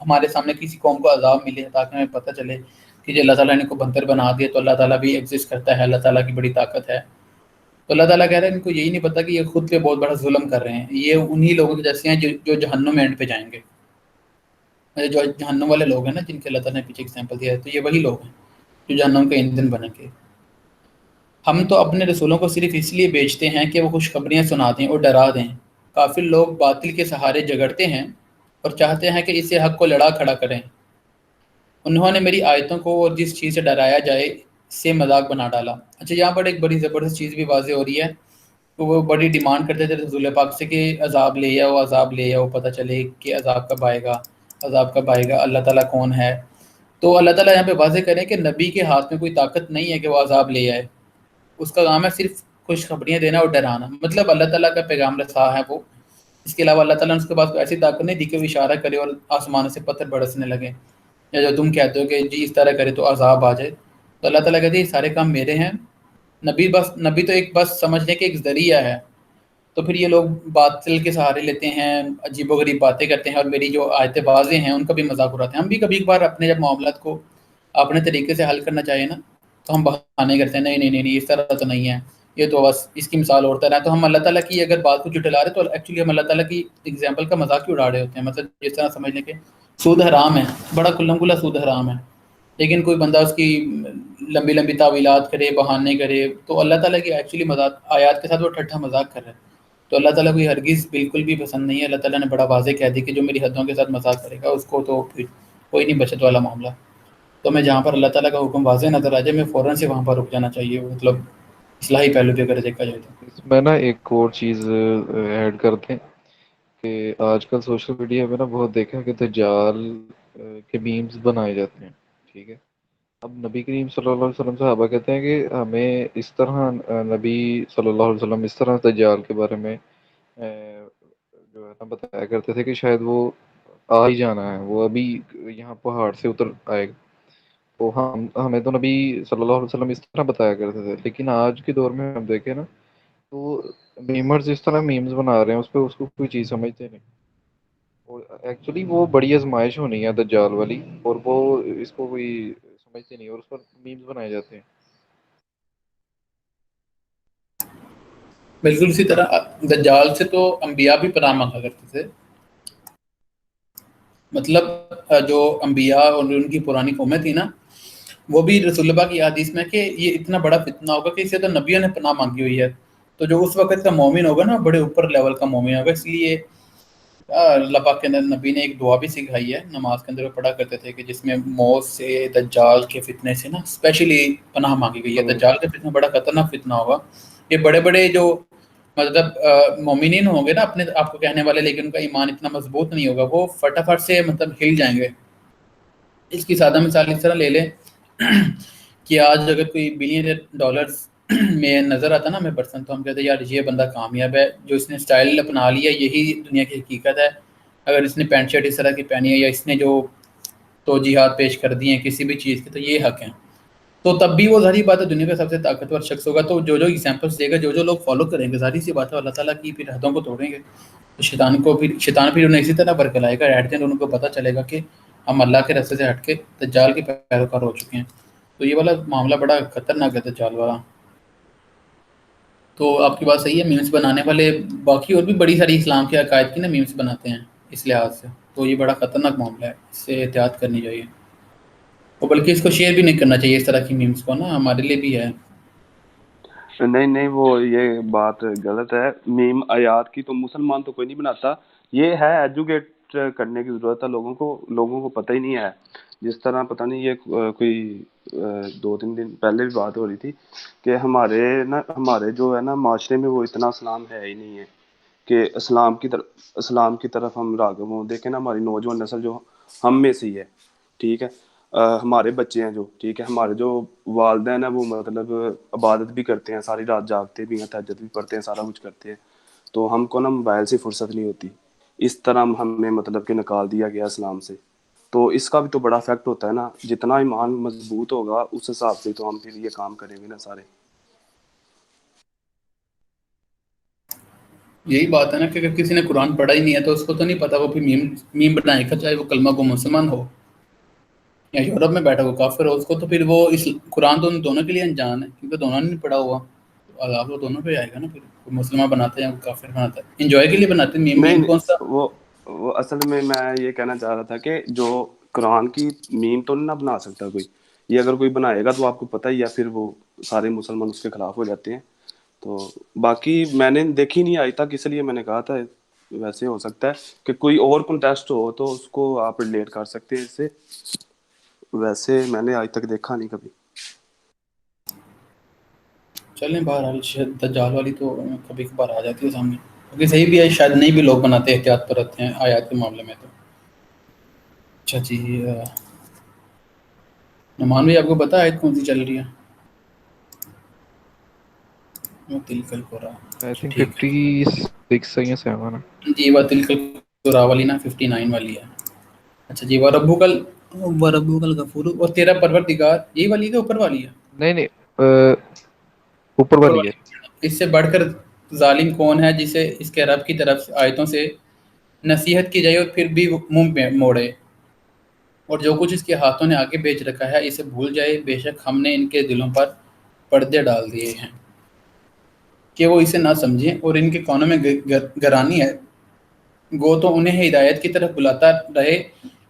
ہمارے سامنے کسی قوم کو عذاب ملے تاکہ ہمیں پتہ چلے کہ اللہ تعالیٰ نے کو بندر بنا دیا تو اللہ تعالیٰ بھی ایگزسٹ کرتا ہے, اللہ تعالیٰ کی بڑی طاقت ہے. تو اللہ تعالیٰ کہہ رہے ہیں ان کو یہی نہیں پتہ کہ یہ خود پہ بہت بڑا ظلم کر رہے ہیں. یہ انہی لوگوں کے جیسے ہیں جو جہنم میں اینڈ پہ جائیں گے. جو جہنم والے لوگ ہیں نا جن کے اللہ تعالیٰ نے پیچھے ایگزامپل دیا ہے, تو یہ وہی لوگ ہیں جو جہنم کے ایندھن بنیں گے. ہم تو اپنے رسولوں کو صرف اس لیے بیچتے ہیں کہ وہ خوشخبریاں سنا دیں اور ڈرا دیں. کافر لوگ باطل کے سہارے جگڑتے ہیں اور چاہتے ہیں کہ اسے حق کو لڑا کھڑا کریں. انہوں نے میری آیتوں کو اور جس چیز سے ڈرایا جائے سے مذاق بنا ڈالا. اچھا, یہاں پر ایک بڑی زبردست چیز بھی واضح ہو رہی ہے. تو وہ بڑی ڈیمانڈ کرتے تھے رسول پاک سے کہ عذاب لے آؤ, عذاب لے آؤ, پتہ چلے کہ عذاب کب آئے گا, عذاب کب آئے گا, اللہ تعالیٰ کون ہے. تو اللہ تعالیٰ یہاں پہ واضح کریں کہ نبی کے ہاتھ میں کوئی طاقت نہیں ہے کہ وہ عذاب لے آئے. اس کا کام ہے صرف خوشخبریاں دینا اور ڈرانا. مطلب اللہ تعالیٰ کا پیغام رسا ہے وہ. اس کے علاوہ اللہ تعالیٰ نے اس کے پاس ایسی طاقت نہیں دی کہ وہ اشارہ کرے اور آسمان سے پتھر برسنے لگے, یا جو تم کہتے ہو کہ جی اس طرح کرے تو عذاب آ جائے. تو اللہ تعالیٰ کہتے ہیں یہ سارے کام میرے ہیں. نبی تو ایک بس سمجھنے کے ایک ذریعہ ہے. تو پھر یہ لوگ باطل کے سہارے لیتے ہیں, عجیب و غریب باتیں کرتے ہیں, اور میری جو آیتیں واضح ہیں ان کا بھی مذاق اڑاتے ہیں. ہم بھی کبھی کبھار اپنے جب معاملات کو اپنے طریقے سے حل کرنا چاہیے نا, تو ہم بہانے کرتے ہیں, نہیں اس طرح تو نہیں ہے, یہ تو بس اس کی مثال اور طرح ہے. تو ہم اللہ تعالیٰ کی اگر بات کو جھٹلا رہے تو ایکچولی ہم اللہ تعالیٰ کی ایگزامپل کا مذاق کیوں اڑا رہے ہوتے ہیں. مطلب جس طرح سمجھ لیں کہ سود حرام ہے, بڑا کلم کلا سود حرام ہے, لیکن کوئی بندہ اس کی لمبی لمبی تعویلات کرے, بہانے کرے, تو اللہ تعالیٰ کی ایکچولی مذاق آیات کے ساتھ وہ ٹھٹھا مذاق کر رہا ہے. تو اللہ تعالیٰ کو یہ ہرگز بالکل بھی پسند نہیں ہے. اللہ تعالیٰ نے بڑا واضح کہہ دی کہ جو میری حدوں کے ساتھ مذاق کرے گا اس کو تو پھر کوئی نہیں بچت والا معاملہ. تو میں جہاں پر اللہ تعالیٰ کا حکم واضح نظر آ جائے میں فوراً سے وہاں پر رک جانا چاہیے. مطلب اصلاحی پہلو پہ اگر دیکھا جائے تو اس میں نا ایک اور چیز ایڈ کرتے ہیں کہ آج کل سوشل میڈیا میں نا بہت دیکھا کہ دجال کے میمز بنائے جاتے ہیں. ٹھیک ہے, اب نبی کریم صلی اللہ علیہ وسلم صحابہ کہتے ہیں کہ ہمیں اس طرح نبی صلی اللہ علیہ وسلم اس طرح دجال کے بارے میں جو ہے نا بتایا کرتے تھے کہ شاید وہ آ ہی جانا ہے, وہ ابھی یہاں پہاڑ سے اتر آئے گا. تو ہمیں تو نبی صلی اللہ علیہ وسلم اس طرح بتایا کرتے تھے. لیکن آج کے دور میں ہم دیکھیں نا تو میمرز اس طرح میمز بنا رہے ہیں اس پہ, اس کو کوئی چیز سمجھتے نہیں. اور ایکچولی وہ بڑی آزمائش ہونی ہے دجال والی, اور وہ اس کو کوئی سمجھتے نہیں اور اس پر میمز بنائے جاتے ہیں. بالکل اسی طرح دجال سے تو انبیاء بھی پناہ مانگا کرتے تھے. مطلب جو انبیاء اور ان کی پرانی قومیں تھی نا, وہ بھی رسول اللہ کی حدیث میں کہ یہ اتنا بڑا فتنہ ہوگا کہ اسے تو نبیوں نے پناہ مانگی ہوئی ہے. تو جو اس وقت کا مومن ہوگا نا, بڑے اوپر لیول کا مومن ہوگا. اس لیے اللہ پاک کے اندر نبی نے ایک دعا بھی سکھائی ہے, نماز کے اندر وہ پڑھا کرتے تھے کہ جس میں موت سے, دجال کے فتنے سے نا اسپیشلی پناہ مانگی گئی ہے. دجال کا فتنہ بڑا خطرناک فتنہ ہوگا. یہ بڑے بڑے جو مطلب مومنین ہوں گے نا اپنے آپ کو کہنے والے, لیکن ان کا ایمان اتنا مضبوط نہیں ہوگا, وہ فٹافٹ سے مطلب ہل جائیں گے. اس کی سادہ مثال اس طرح لے لیں کہ آج اگر کوئی بلین ڈالرز میں نظر آتا نا ہمیں پرسن, تو ہم کہتے ہیں یار یہ بندہ کامیاب ہے, جو اس نے اسٹائل اپنا لیا یہی دنیا کی حقیقت ہے. اگر اس نے پینٹ شرٹ اس طرح کی پہنی ہے, یا اس نے جو توجیحات پیش کر دی ہیں کسی بھی چیز کے, تو یہ حق ہیں. تو تب بھی وہ ظاہری بات ہے دنیا کا سب سے طاقتور شخص ہوگا. تو جو ایگزامپلس دے گا, جو لوگ فالو کریں گے, ظاہری سی بات ہے اللہ تعالیٰ کی پھر حدوں کو توڑیں گے, تو شیطان پھر انہیں اسی طرح برکلائے گا. ایٹ دن ان کو پتہ چلے گا کہ ہم اللہ کے راستے سے ہٹ کے دجال کے پیروکار ہو چکے ہیں. تو یہ والا معاملہ بڑا خطرناک ہے دجال والا. تو آپ کی بات صحیح ہے, میمز بنانے والے باقی اور بھی بڑی ساری اسلام کے عقائد کی نا میمز بناتے ہیں اس لحاظ سے. تو یہ بڑا خطرناک معاملہ ہے, اس سے احتیاط کرنی چاہیے, اور بلکہ اس کو شیئر بھی نہیں کرنا چاہیے اس طرح کی میمز کو نا, ہمارے لیے بھی ہے. نہیں وہ یہ بات غلط ہے. میم آیات کی تو مسلمان تو کوئی نہیں بناتا, یہ ہے ایجوکیٹ کرنے کی ضرورت ہے لوگوں کو پتہ ہی نہیں ہے. جس طرح پتہ نہیں یہ کوئی 2-3 دن پہلے بھی بات ہو رہی تھی کہ ہمارے جو ہے نا معاشرے میں وہ اتنا اسلام ہے ہی نہیں ہے کہ اسلام کی طرف ہم راغب ہوں. دیکھیں نا ہماری نوجوان نسل جو ہم میں سے ہی ہے, ٹھیک ہے, ہمارے بچے ہیں جو, ٹھیک ہے, ہمارے جو والدین ہیں وہ مطلب عبادت بھی کرتے ہیں, ساری رات جاگتے بھی ہیں, تہجد بھی پڑھتے ہیں, سارا کچھ کرتے ہیں, تو ہم کو نا موبائل سے فرصت نہیں ہوتی. اس طرح ہمیں مطلب کہ نکال دیا گیا اسلام سے. تو اس کا بھی تو بڑا افیکٹ ہوتا ہے نا. جتنا ایمان مضبوط ہوگا اس حساب سے تو ہم پھر یہ کام کریں گے نا سارے. یہی بات ہے نا کہ اگر کسی نے قرآن پڑھا ہی نہیں ہے تو اس کو تو نہیں پتا, وہ پھر میم بنائے گا, چاہے وہ کلمہ کو مسلمان ہو یا یورپ میں بیٹھا ہو کافر ہو. اس کو تو پھر وہ قرآن تو ان دونوں کے لیے انجان ہے, کیونکہ دونوں نے نہیں پڑھا ہوا. تو عذاب وہ دونوں پہ آئے گا نا. پھر کوئی مسلمان بناتا ہے یا کافر بناتا ہے, انجوائے کے لیے بناتے ہیں. میم نہیں کون سا وہ اصل میں یہ کہنا چاہ رہا تھا کہ جو قرآن کی میم تو نہیں نہ بنا سکتا کوئی. یہ اگر کوئی بنائے گا تو آپ کو پتہ ہی ہے پھر وہ سارے مسلمان اس کے خلاف ہو جاتے ہیں. تو باقی میں نے دیکھی نہیں آج تک, اس لیے میں نے کہا تھا. ویسے ہو سکتا ہے کہ کوئی اور کنٹیسٹ ہو تو اس کو آپ ریلیٹ کر سکتے ہیں اس سے. ویسے میں نے آج تک دیکھا نہیں کبھی. چلیں بہرحال دجال والی تو کبھی کبھار آ جاتی ہے سامنے, کیونکہ صحیح بھی ہے, شاید نہیں بھی لوگ بناتے, احتیاط پر رہتے ہیں آیات کے معاملے میں. تو اچھا جی, نعمان بھائی آپ کو پتا ہے آیت کون سی چل رہی ہے؟ تلک القرآن, آئی اچھا تھنک ٹھیک 56 یا 7 ہے. ہے جی. وہ تلک القرآن والی نا 59 والی ہے. اچھا جی. وربک الغفور, اور تیرا پروردگار, یہی والی ہے کہ اوپر والی ہے؟ نہیں اوپر اوپر والی ہے. والی. اس سے بڑھ کر ظالم کون ہے جسے اس کے رب کی طرف آیتوں سے نصیحت کی جائے اور پھر بھی منہ موڑے, اور جو کچھ اس کے ہاتھوں نے آگے بیچ رکھا ہے اسے بھول جائے. بے شک ہم نے ان کے دلوں پر پردے ڈال دیے ہیں کہ وہ اسے نہ سمجھیں, اور ان کے کانوں میں گرانی ہے. گو تو انہیں ہدایت کی طرف بلاتا رہے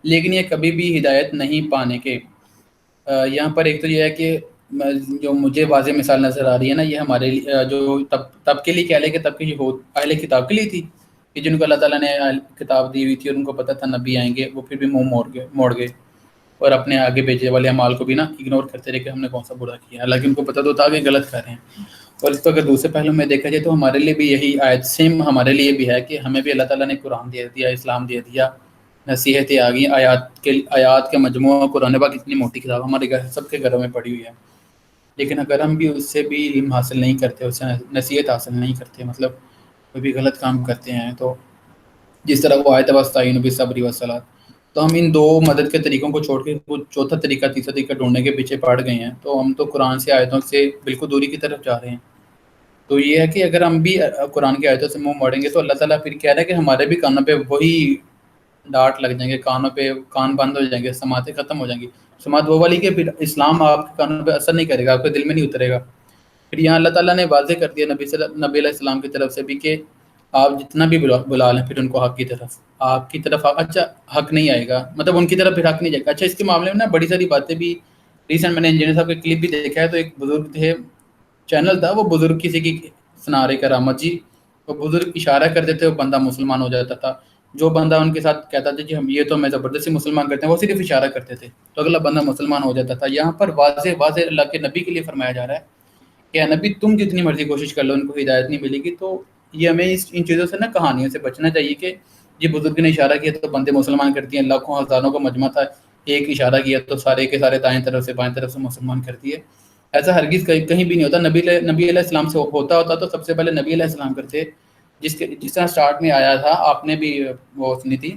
لیکن یہ کبھی بھی ہدایت نہیں پانے کے. یہاں پر ایک تو یہ ہے کہ جو مجھے واضح مثال نظر آ رہی ہے نا, یہ ہمارے جو تب کے لیے کہہ لے کہ تب کی اہل کتاب کے لیے تھی, کہ جن کو اللہ تعالیٰ نے کتاب دی ہوئی تھی اور ان کو پتہ تھا نبی آئیں گے, وہ پھر بھی منہ موڑ گئے اور اپنے آگے بھیجے والے اعمال کو بھی نا اگنور کرتے رہے کہ ہم نے کون سا برا کیا, حالانکہ ان کو پتہ تو تھا کہ غلط کر رہے ہیں. اور اس کو اگر دوسرے پہلو میں دیکھا جائے تو ہمارے لیے بھی یہی آیت سیم ہمارے لیے بھی ہے کہ ہمیں بھی اللہ تعالیٰ نے قرآن دے دیا, اسلام دے دیا, نصیحتیں آ گئی, آیات کے مجموعہ. قرآن پاک اتنی موٹی کتاب ہمارے گھر سب کے گھروں میں پڑھی ہوئی ہے, لیکن اگر ہم بھی اس سے بھی علم حاصل نہیں کرتے, اس سے نصیحت حاصل نہیں کرتے, مطلب کوئی بھی غلط کام کرتے ہیں, تو جس طرح وہ آیت واستعینوا بالصبر والصلاۃ, تو ہم ان دو مدد کے طریقوں کو چھوڑ کے وہ چوتھا طریقہ تیسرا طریقہ ڈھونڈنے کے پیچھے پڑ گئے ہیں. تو ہم تو قرآن سے آیتوں سے بالکل دوری کی طرف جا رہے ہیں. تو یہ ہے کہ اگر ہم بھی قرآن کی آیتوں سے منہ موڑیں گے تو اللہ تعالیٰ پھر کہہ رہا ہے کہ ہمارے بھی کانوں پہ وہی ڈانٹ لگ جائیں گے, کانوں پہ کان بند ہو جائیں گے, سماعتیں ختم ہو جائیں گی. سماعت وہ والی کہ پھر اسلام آپ کے کانوں پہ اثر نہیں کرے گا, آپ کے دل میں نہیں اترے گا. پھر یہاں اللہ تعالیٰ نے واضح کر دیا نبی علیہ السلام کی طرف سے بھی کہ آپ جتنا بھی بلا لیں پھر ان کو حق کی طرف, آپ کی طرف اچھا حق نہیں آئے گا, مطلب ان کی طرف پھر حق نہیں جائے گا. اچھا اس کے معاملے میں نا بڑی ساری باتیں بھی ریسنٹ میں نے انجینئر صاحب کے کلپ بھی دیکھا ہے. تو ایک بزرگ تھے, چینل تھا, وہ بزرگ کسی کی سنا رہے کرامت جی, وہ بزرگ اشارہ کرتے تھے, وہ بندہ مسلمان ہو جاتا تھا. جو بندہ ان کے ساتھ کہتا تھا کہ ہم یہ تو ہمیں زبردستی مسلمان کرتے ہیں, وہ صرف اشارہ کرتے تھے تو اگلا بندہ مسلمان ہو جاتا تھا. یہاں پر واضح اللہ کے نبی کے لیے فرمایا جا رہا ہے کہ نبی تم جتنی مرضی کوشش کر لو ان کو ہدایت نہیں ملے گی. تو یہ ہمیں ان چیزوں سے نا کہانیوں سے بچنا چاہیے کہ یہ بزرگ نے اشارہ کیا تو بندے مسلمان کرتی ہیں, لاکھوں ہزاروں کا مجمع تھا, ایک اشارہ کیا تو سارے کے سارے دائیں طرف سے بائیں طرف سے مسلمان کرتی ہے. ایسا ہرگز کہیں بھی نہیں ہوتا. نبی علیہ السلام سے ہوتا تو سب سے پہلے نبی علیہ السلام کرتے, جس طرح سٹارٹ میں آیا تھا, آپ نے بھی وہ سنی تھی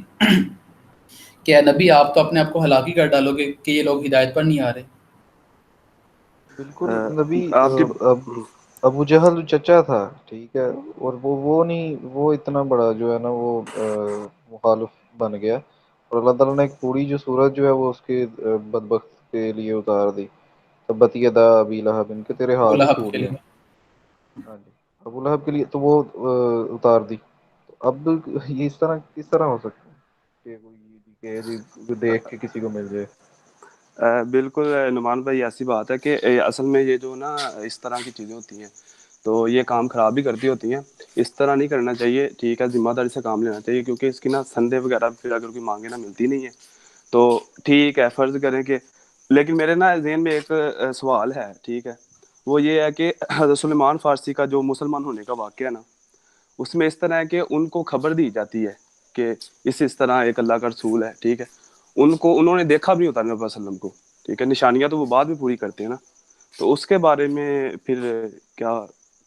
کہ نبی آپ تو اپنے آپ کو ہلاک ہی کر ڈالو گے کہ یہ لوگ ہدایت پر نہیں آ رہے. بالکل نبی آپ کی ابو جہل چچا تھا, ٹھیک ہے, اور وہ نہیں, وہ اتنا بڑا جو ہے نا وہ مخالف بن گیا, اور اللہ تعالیٰ نے ایک پوری جو سورت جو ہے وہ اس کے بدبخت کے لیے اتار دی. تبت یدا ابی لہب, کہ تیرے ابو ہاتھ ہی لہب ٹوٹ کے جائیں. لیے ہاں جی, ابو لہب کے لیے تو وہ اتار دی. تو اب یہ اس طرح کس طرح ہو سکتا ہے کہ کوئی جی دیکھ کے کسی کو مل جائے. بالکل نعمان بھائی, ایسی بات ہے کہ اصل میں یہ جو نا اس طرح کی چیزیں ہوتی ہیں تو یہ کام خراب بھی کرتی ہوتی ہیں. اس طرح نہیں کرنا چاہیے, ٹھیک ہے, ذمہ داری سے کام لینا چاہیے, کیونکہ اس کی نا سندے وغیرہ پھر اگر کوئی مانگے نا ملتی نہیں ہے. تو ٹھیک ہے, فرض کریں کہ, لیکن میرے نا ذہن میں ایک سوال ہے, ٹھیک ہے, وہ یہ ہے کہ حضرت سلیمان فارسی کا جو مسلمان ہونے کا واقعہ ہے نا, اس میں اس طرح ہے کہ ان کو خبر دی جاتی ہے کہ اس طرح ایک اللہ کا رسول ہے, ٹھیک ہے, انہوں نے دیکھا بھی نہیں ہوتا نبی صلی اللہ علیہ وسلم کو, ٹھیک ہے, نشانیاں تو وہ بعد میں پوری کرتے ہیں نا. تو اس کے بارے میں پھر کیا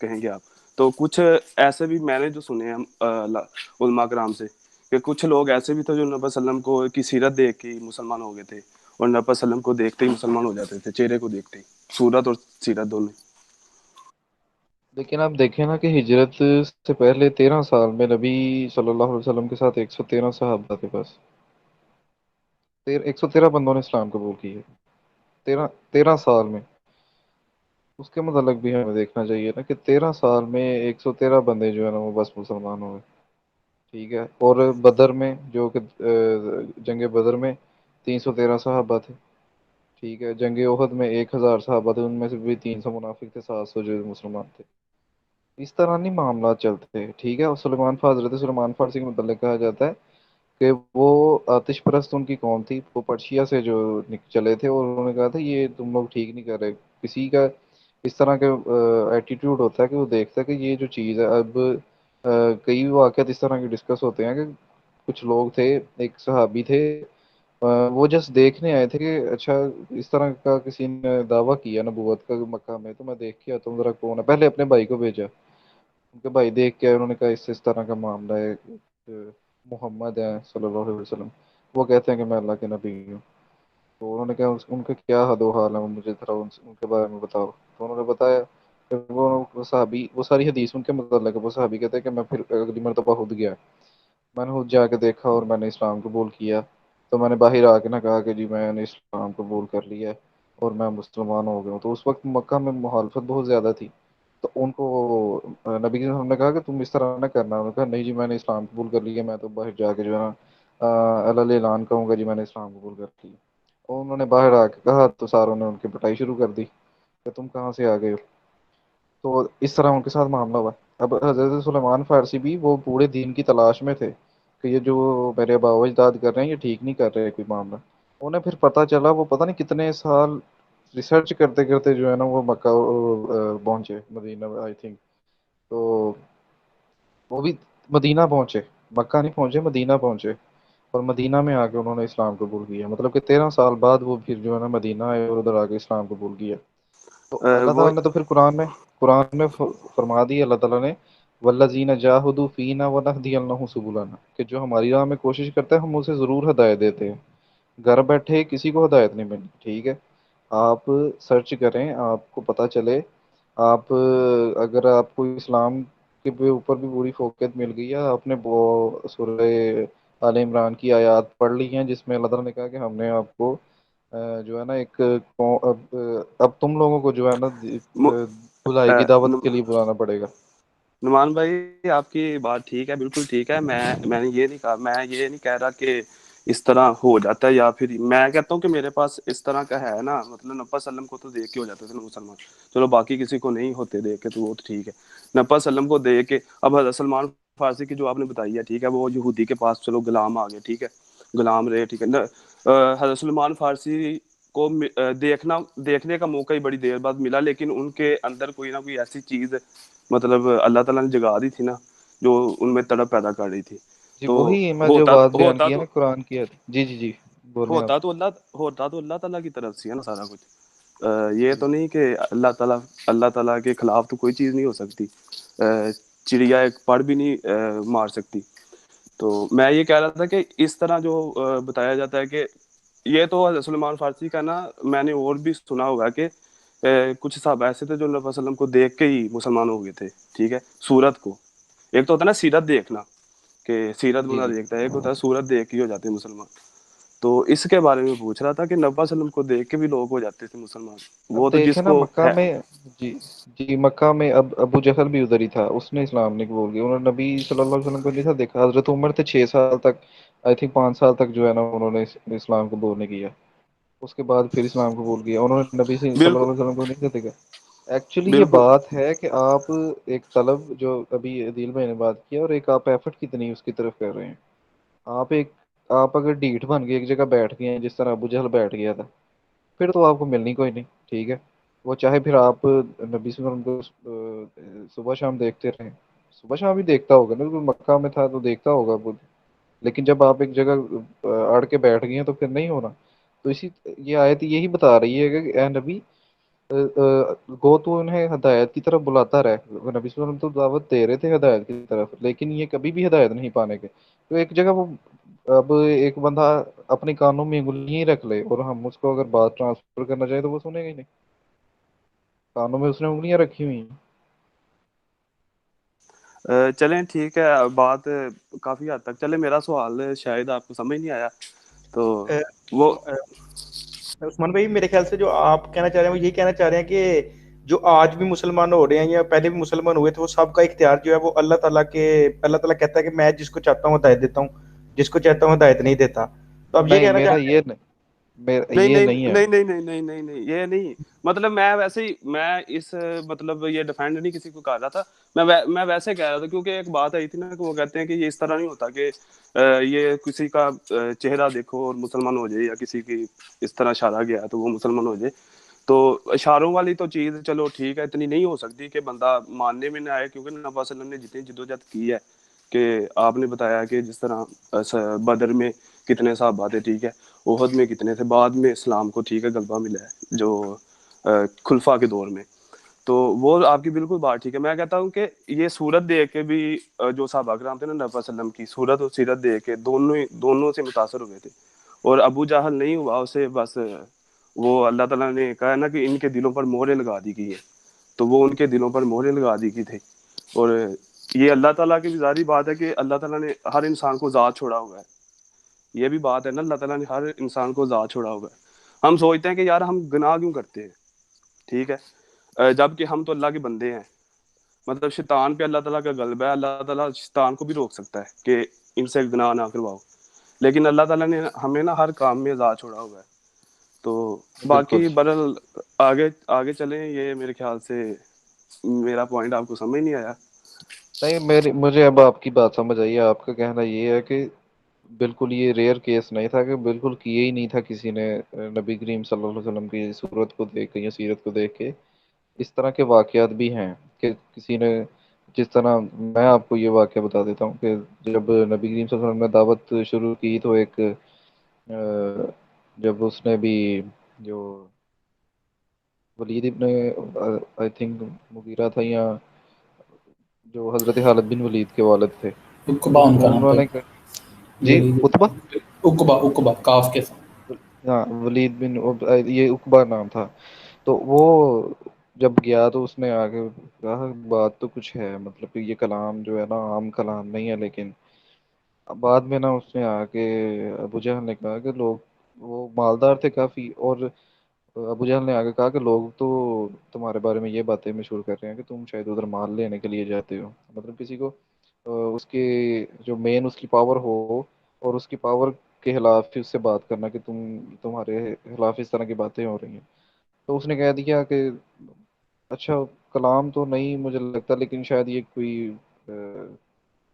کہیں گے آپ؟ تو کچھ ایسے بھی میں نے جو سنے ہیں علماء کرام سے, کہ کچھ لوگ ایسے بھی تھے جو نبی صلی اللہ علیہ وسلم کو کی سیرت دیکھ کے مسلمان ہو گئے تھے, اور نبی صلی اللہ علیہ وسلم کو دیکھتے ہی مسلمان ہو جاتے تھے, چہرے کو دیکھتے ہی, صورت اور سیرت دونوں. لیکن آپ دیکھیں نا کہ ہجرت سے پہلے 13 سال میں نبی صلی اللہ علیہ وسلم کے ساتھ 113 صحابہ تھے بس. 113 بندوں نے اسلام قبول کی ہے 13 سال میں. اس کے متعلق بھی ہمیں دیکھنا چاہیے نا کہ 13 سال میں 113 بندے جو ہے نا وہ بس مسلمان ہوئے, ٹھیک ہے. اور بدر میں جو کہ جنگ بدر میں 313 صحابہ تھے, ٹھیک ہے. جنگ احد میں 1000 صحابہ تھے, ان میں سے بھی 300 منافق تھے, 700 جو مسلمان تھے. اس طرح نہیں معاملات چلتے, ٹھیک ہے. اور حضرت سلیمان فارسی کے متعلق کہا جاتا ہے کہ وہ آتش پرست ان کی قوم تھی, وہ پرشیا سے جو چلے تھے, اور انہوں نے کہا تھا یہ تم لوگ ٹھیک نہیں کر رہے. کسی کا اس طرح کا ایٹیٹیوڈ ہوتا ہے کہ وہ دیکھتا ہے کہ یہ جو چیز ہے, اب کئی واقعات اس طرح کے ڈسکس ہوتے ہیں کہ کچھ لوگ تھے, ایک صحابی تھے, وہ جسٹ دیکھنے آئے تھے کہ اچھا اس طرح کا کسی نے دعویٰ کیا نبوت کا مکہ میں, تو میں دیکھ کے آتا ہوں ذرا کون ہے. پہلے اپنے بھائی کو بھیجا, ان کے بھائی دیکھ کے انہوں نے کہا اس طرح کا معاملہ ہے, محمد ہے صلی اللہ علیہ وسلم, وہ کہتے ہیں کہ میں اللہ کے نبی ہوں. تو انہوں نے کہا ان کا کیا حد و حال ہے, مجھے ذرا ان کے بارے میں بتاؤ. تو انہوں نے بتایا کہ وہ صحابی, وہ ساری حدیث ان کے متعلق ہے, وہ صحابی کہتے ہیں کہ میں پھر اگلی مرتبہ خود گیا, میں نے خود جا کے دیکھا اور میں نے اسلام قبول کیا. تو میں نے باہر آ کے نہ کہا کہ جی میں نے اسلام قبول کر لیا اور میں مسلمان ہو گیا ہوں. تو اس وقت مکہ میں مخالفت بہت زیادہ تھی, تو ان کو نبی ہم نے کہا کہ تم اس طرح نہ کرنا. انہوں نے کہا نہیں جی میں نے اسلام قبول کر لیا, میں تو باہر جا کے جو ہے نا اعلان کہوں گا جی میں نے اسلام قبول کر لیا. اور انہوں نے باہر آ کے کہا تو ساروں نے ان کی پٹائی شروع کر دی کہ تم کہاں سے آ گئے ہو. تو اس طرح ان کے ساتھ معاملہ ہوا. اب حضرت سلیمان فارسی بھی وہ پورے دین کی تلاش میں تھے کہ یہ جو میرے آبا و اجداد کر رہے ہیں یہ ٹھیک نہیں کر رہے کوئی معاملہ. انہیں پھر پتہ چلا, وہ پتہ نہیں کتنے سال ریسرچ کرتے کرتے جو ہے نا وہ مکہ پہنچے, مدینہ آئی تھنک. تو وہ بھی مدینہ پہنچے, مکہ نہیں پہنچے, مدینہ پہنچے, اور مدینہ میں آ کے انہوں نے اسلام قبول کیا. مطلب کہ 13 سال بعد وہ پھر جو ہے نا مدینہ آئے اور ادھر آ کے اسلام قبول کیا. تو اللہ وہ تعالیٰ نے تو پھر قرآن میں فرما دی اللہ تعالیٰ نے والذین جاہدوا فینا ولنہدینہم سبلنا, کہ جو ہماری راہ میں کوشش کرتا ہے ہم اسے ضرور ہدایت دیتے ہیں. گھر بیٹھے کسی کو ہدایت نہیں ملی, ٹھیک ہے. آپ سرچ کریں, آپ کو پتہ چلے. آپ اگر آپ کو اسلام کے اوپر بھی پوری فوقیت مل گئی ہے, آپ نے سورہ آل عمران کی آیات پڑھ لی ہیں جس میں اللہ تعالیٰ نے کہا کہ ہم نے آپ کو جو ہے نا ایک اب تم لوگوں کو جو ہے نا بھلائی کی دعوت کے لیے بلانا پڑے گا. نعمان بھائی آپ کی بات ٹھیک ہے, بالکل ٹھیک ہے. میں نے یہ نہیں کہا, میں یہ نہیں کہہ رہا کہ اس طرح ہو جاتا ہے, یا پھر میں کہتا ہوں کہ میرے پاس اس طرح کا ہے نا, مطلب نبی صلی اللہ علیہ وسلم کو تو دیکھ کے ہو جاتے تھے مسلمان, چلو باقی کسی کو نہیں ہوتے دیکھ کے تو وہ تو ٹھیک ہے. نبی صلی اللہ علیہ وسلم کو دیکھ کے, اب حضرت سلمان فارسی کی جو آپ نے بتائی ہے, ٹھیک ہے, وہ یہودی کے پاس چلو غلام آ گئے, ٹھیک ہے, غلام رہے, ٹھیک ہے. حضرت سلمان فارسی کو دیکھنے کا موقع ہی بڑی دیر بعد ملا, لیکن ان کے اندر کوئی نہ کوئی ایسی چیز مطلب اللہ تعالیٰ نے جگا دی تھی نا, جو ان میں تڑپ پیدا کر رہی تھی. جی تو وہی میں جو ہوتا بات بیان ہوتا کی ہے تو نا قرآن کی ہے. جی جی جی بولیں آپ. ہوتا تو اللہ تعالیٰ کی طرف سے ہے نا سارا کچھ. یہ جی تو نہیں کہ اللہ تعالیٰ کے خلاف تو کوئی چیز نہیں ہو سکتی. چڑیا ایک پڑ بھی نہیں مار سکتی. تو میں یہ کہہ رہا تھا کہ اس طرح جو بتایا جاتا ہے کہ یہ تو حضرت سلیمان فارسی کا نا, میں نے اور بھی سنا ہوگا کہ کچھ صحابہ ایسے تھے جو نبی صلی اللہ علیہ وسلم کو دیکھ کے ہی مسلمان ہو گئے تھے, ٹھیک ہے, صورت کو. ایک تو ہوتا ہے نا سیرت دیکھنا, کہ سیرت جی بندہ جی دیکھتا ہے, ایک ہوتا ہے صورت دیکھ کے ہی ہو جاتے ہیں مسلمان. تو اس کے بارے میں پوچھ رہا تھا کہ نبی صلی اللہ علیہ وسلم کو دیکھ کے بھی لوگ ہو جاتے تھے مسلمان, اب وہ تو جس دیکھیں نا کو مکہ ہے. میں. جی جی مکہ میں اب ابو جہل بھی ادھر ہی تھا, اس نے اسلام نہیں قبول کیا. انہوں نے نبی صلی اللہ علیہ وسلم کو نہیں تھا دیکھا. حضرت عمر تھے 6 سال تک, آئی تھنک 5 سال تک جو ہے نا انہوں نے اسلام قبول نہیں کیا. اس کے بعد پھر اسلام قبول کیا. انہوں نے نبی صلی اللہ بالکل علیہ وسلم کو نہیں تھا دیکھا. ایکچولی یہ بالکل بات ہے کہ آپ ایک طلب جو ابھی عدیل بھائی نے بات کیا، اور ایک آپ ایفرٹ کتنی اس کی طرف کر رہے ہیں. آپ ایک آپ اگر ڈیٹ بن کے ایک جگہ بیٹھ گئے ہیں جس طرح ابو جہل بیٹھ گیا تھا، پھر تو آپ کو ملنی کوئی نہیں. ٹھیک ہے، وہ چاہے پھر آپ نبی صلی اللہ علیہ وسلم کو صبح شام دیکھتے رہیں. صبح شام بھی دیکھتا ہوگا نا، کوئی مکہ میں تھا تو دیکھتا ہوگا وہ. لیکن جب آپ ایک جگہ اڑ کے بیٹھ گئے ہیں تو پھر نہیں ہونا. تو اسی یہ آیت یہی بتا رہی ہے کہ اے نبی، گو تو انہیں ہدایت کی طرف بلاتا رہے. نبی صلی اللہ علیہ وسلم تو دعوت دے رہے تھے ہدایت کی طرف، لیکن یہ کبھی بھی ہدایت نہیں پانے کے. تو ایک جگہ وہ، اب ایک بندہ اپنے کانوں میں انگلیاں ہی رکھ لے اور ہم اس کو اگر بات ٹرانسفر کرنا چاہیں تو وہ سنے گا ہی نہیں. کانوں میں اس نے انگلیاں رکھی ہوئی ہیں. چلیں ٹھیک ہے، بات کافی حد تک چلے. میرا سوال شاید آپ کو سمجھ نہیں آیا تو وہ عثمان بھائی، میرے خیال سے جو آپ کہنا چاہ رہے ہیں وہ یہی کہنا چاہ رہے ہیں کہ جو آج بھی مسلمان ہو رہے ہیں یا پہلے بھی مسلمان ہوئے تھے، وہ سب کا اختیار جو ہے وہ اللہ تعالیٰ کہتا ہے کہ میں جس کو چاہتا ہوں ہدایت دیتا ہوں، جس کو چاہتا ہوں ہدایت نہیں دیتا. تو آپ یہ نہیں، کہنا میرا چاہ رہے یہ نہیں، میرا نہیں یہ نہیں نہیں ہے. نہیں نہیں نہیں نہیں نہیں نہیں یہ نہیں. مطلب میں ویسے ہی میں اس مطلب یہ ڈیفینڈ نہیں کسی کو کر رہا تھا. میں ویسے کہہ رہا تھا کیونکہ ایک بات آئی تھی نا کہ وہ کہتے ہیں کہ یہ اس طرح نہیں ہوتا کہ یہ کسی کا چہرہ دیکھو اور مسلمان ہو جائے، یا کسی کی اس طرح اشارہ گیا تو وہ مسلمان ہو جائے. تو اشاروں والی تو چیز چلو ٹھیک ہے، اتنی نہیں ہو سکتی کہ بندہ ماننے میں نہ آئے. کیونکہ نبی صلی اللہ علیہ وسلم نے جتنی جدوجہد کی ہے، کہ آپ نے بتایا کہ جس طرح بدر میں کتنے صحابہ تھے، ٹھیک ہے، احد میں کتنے تھے، بعد میں اسلام کو ٹھیک ہے غلبہ ملا ہے جو خلفاء کے دور میں. تو وہ آپ کی بالکل بات ٹھیک ہے. میں کہتا ہوں کہ یہ صورت دیکھ کے بھی جو صحابہ کرام تھے نا، نبی صلی اللہ علیہ وسلم کی صورت اور سیرت دیکھ کے دونوں سے متاثر ہوئے تھے. اور ابو جہل نہیں ہوا اسے، بس وہ اللہ تعالیٰ نے کہا نا کہ ان کے دلوں پر مہریں لگا دی گئی ہے، تو وہ ان کے دلوں پر مہریں لگا دی گئی تھی. اور یہ اللہ تعالیٰ کی بھی ظاہری بات ہے کہ اللہ تعالیٰ نے ہر انسان کو ذات چھوڑا ہوا ہے. یہ بھی بات ہے نا، اللہ تعالیٰ نے ہر انسان کو ذات چھوڑا ہوا ہے. ہم سوچتے ہیں کہ یار ہم گناہ کیوں کرتے ہیں، ٹھیک ہے، جب کہ ہم تو اللہ کے بندے ہیں. مطلب شیطان پہ اللہ تعالیٰ کا غلبہ ہے، اللہ تعالیٰ شیطان کو بھی روک سکتا ہے کہ ان سے گناہ نہ کرواؤ. لیکن اللہ تعالیٰ نے ہمیں نا ہر کام میں ذات چھوڑا ہوا ہے. تو بالکل. باقی برل آگے چلیں. یہ میرے خیال سے میرا پوائنٹ آپ کو سمجھ نہیں آیا. نہیں، مجھے اب آپ کی بات سمجھ آئی ہے. آپ کا کہنا یہ ہے کہ بالکل یہ ریئر کیس نہیں تھا، کہ بالکل کیے ہی نہیں تھا کسی نے نبی کریم صلی اللہ علیہ وسلم کی صورت کو دیکھ کے یا سیرت کو دیکھ کے. اس طرح کے واقعات بھی ہیں کہ کسی نے، جس طرح میں آپ کو یہ واقعہ بتا دیتا ہوں کہ جب نبی کریم صلی اللہ علیہ وسلم نے دعوت شروع کی تو ایک جب اس نے بھی جو ولید ابن آئی تھنک مغیرہ تھا، یا جو حضرت خالد بن ولید کے والد تھے، عقبہ تو ان کا نام انہوں تھا. نے جی اتبا. عقبہ کاف کے ساتھ. ہاں، ولید بن یہ عقبہ نام تھا. تو وہ جب گیا تو اس نے آگے کہا بات تو کچھ ہے، مطلب کہ یہ کلام جو ہے نا عام کلام نہیں ہے. لیکن بعد میں نا اس نے آ کے ابو جہل نے کہا کہ لوگ، وہ مالدار تھے کافی، اور ابو جہل نے آگے کہا کہ لوگ تو تمہارے بارے میں یہ باتیں مشہور کر رہے ہیں کہ تم شاید ادھر مال لینے کے لیے جاتے ہو. مطلب کسی کو اس کی جو مین اس کی پاور ہو، اور اس کی پاور کے خلاف پھر اس سے بات کرنا کہ تمہارے خلاف اس طرح کی باتیں ہو رہی ہیں. تو اس نے کہہ دیا کہ اچھا کلام تو نہیں مجھے لگتا، لیکن شاید یہ کوئی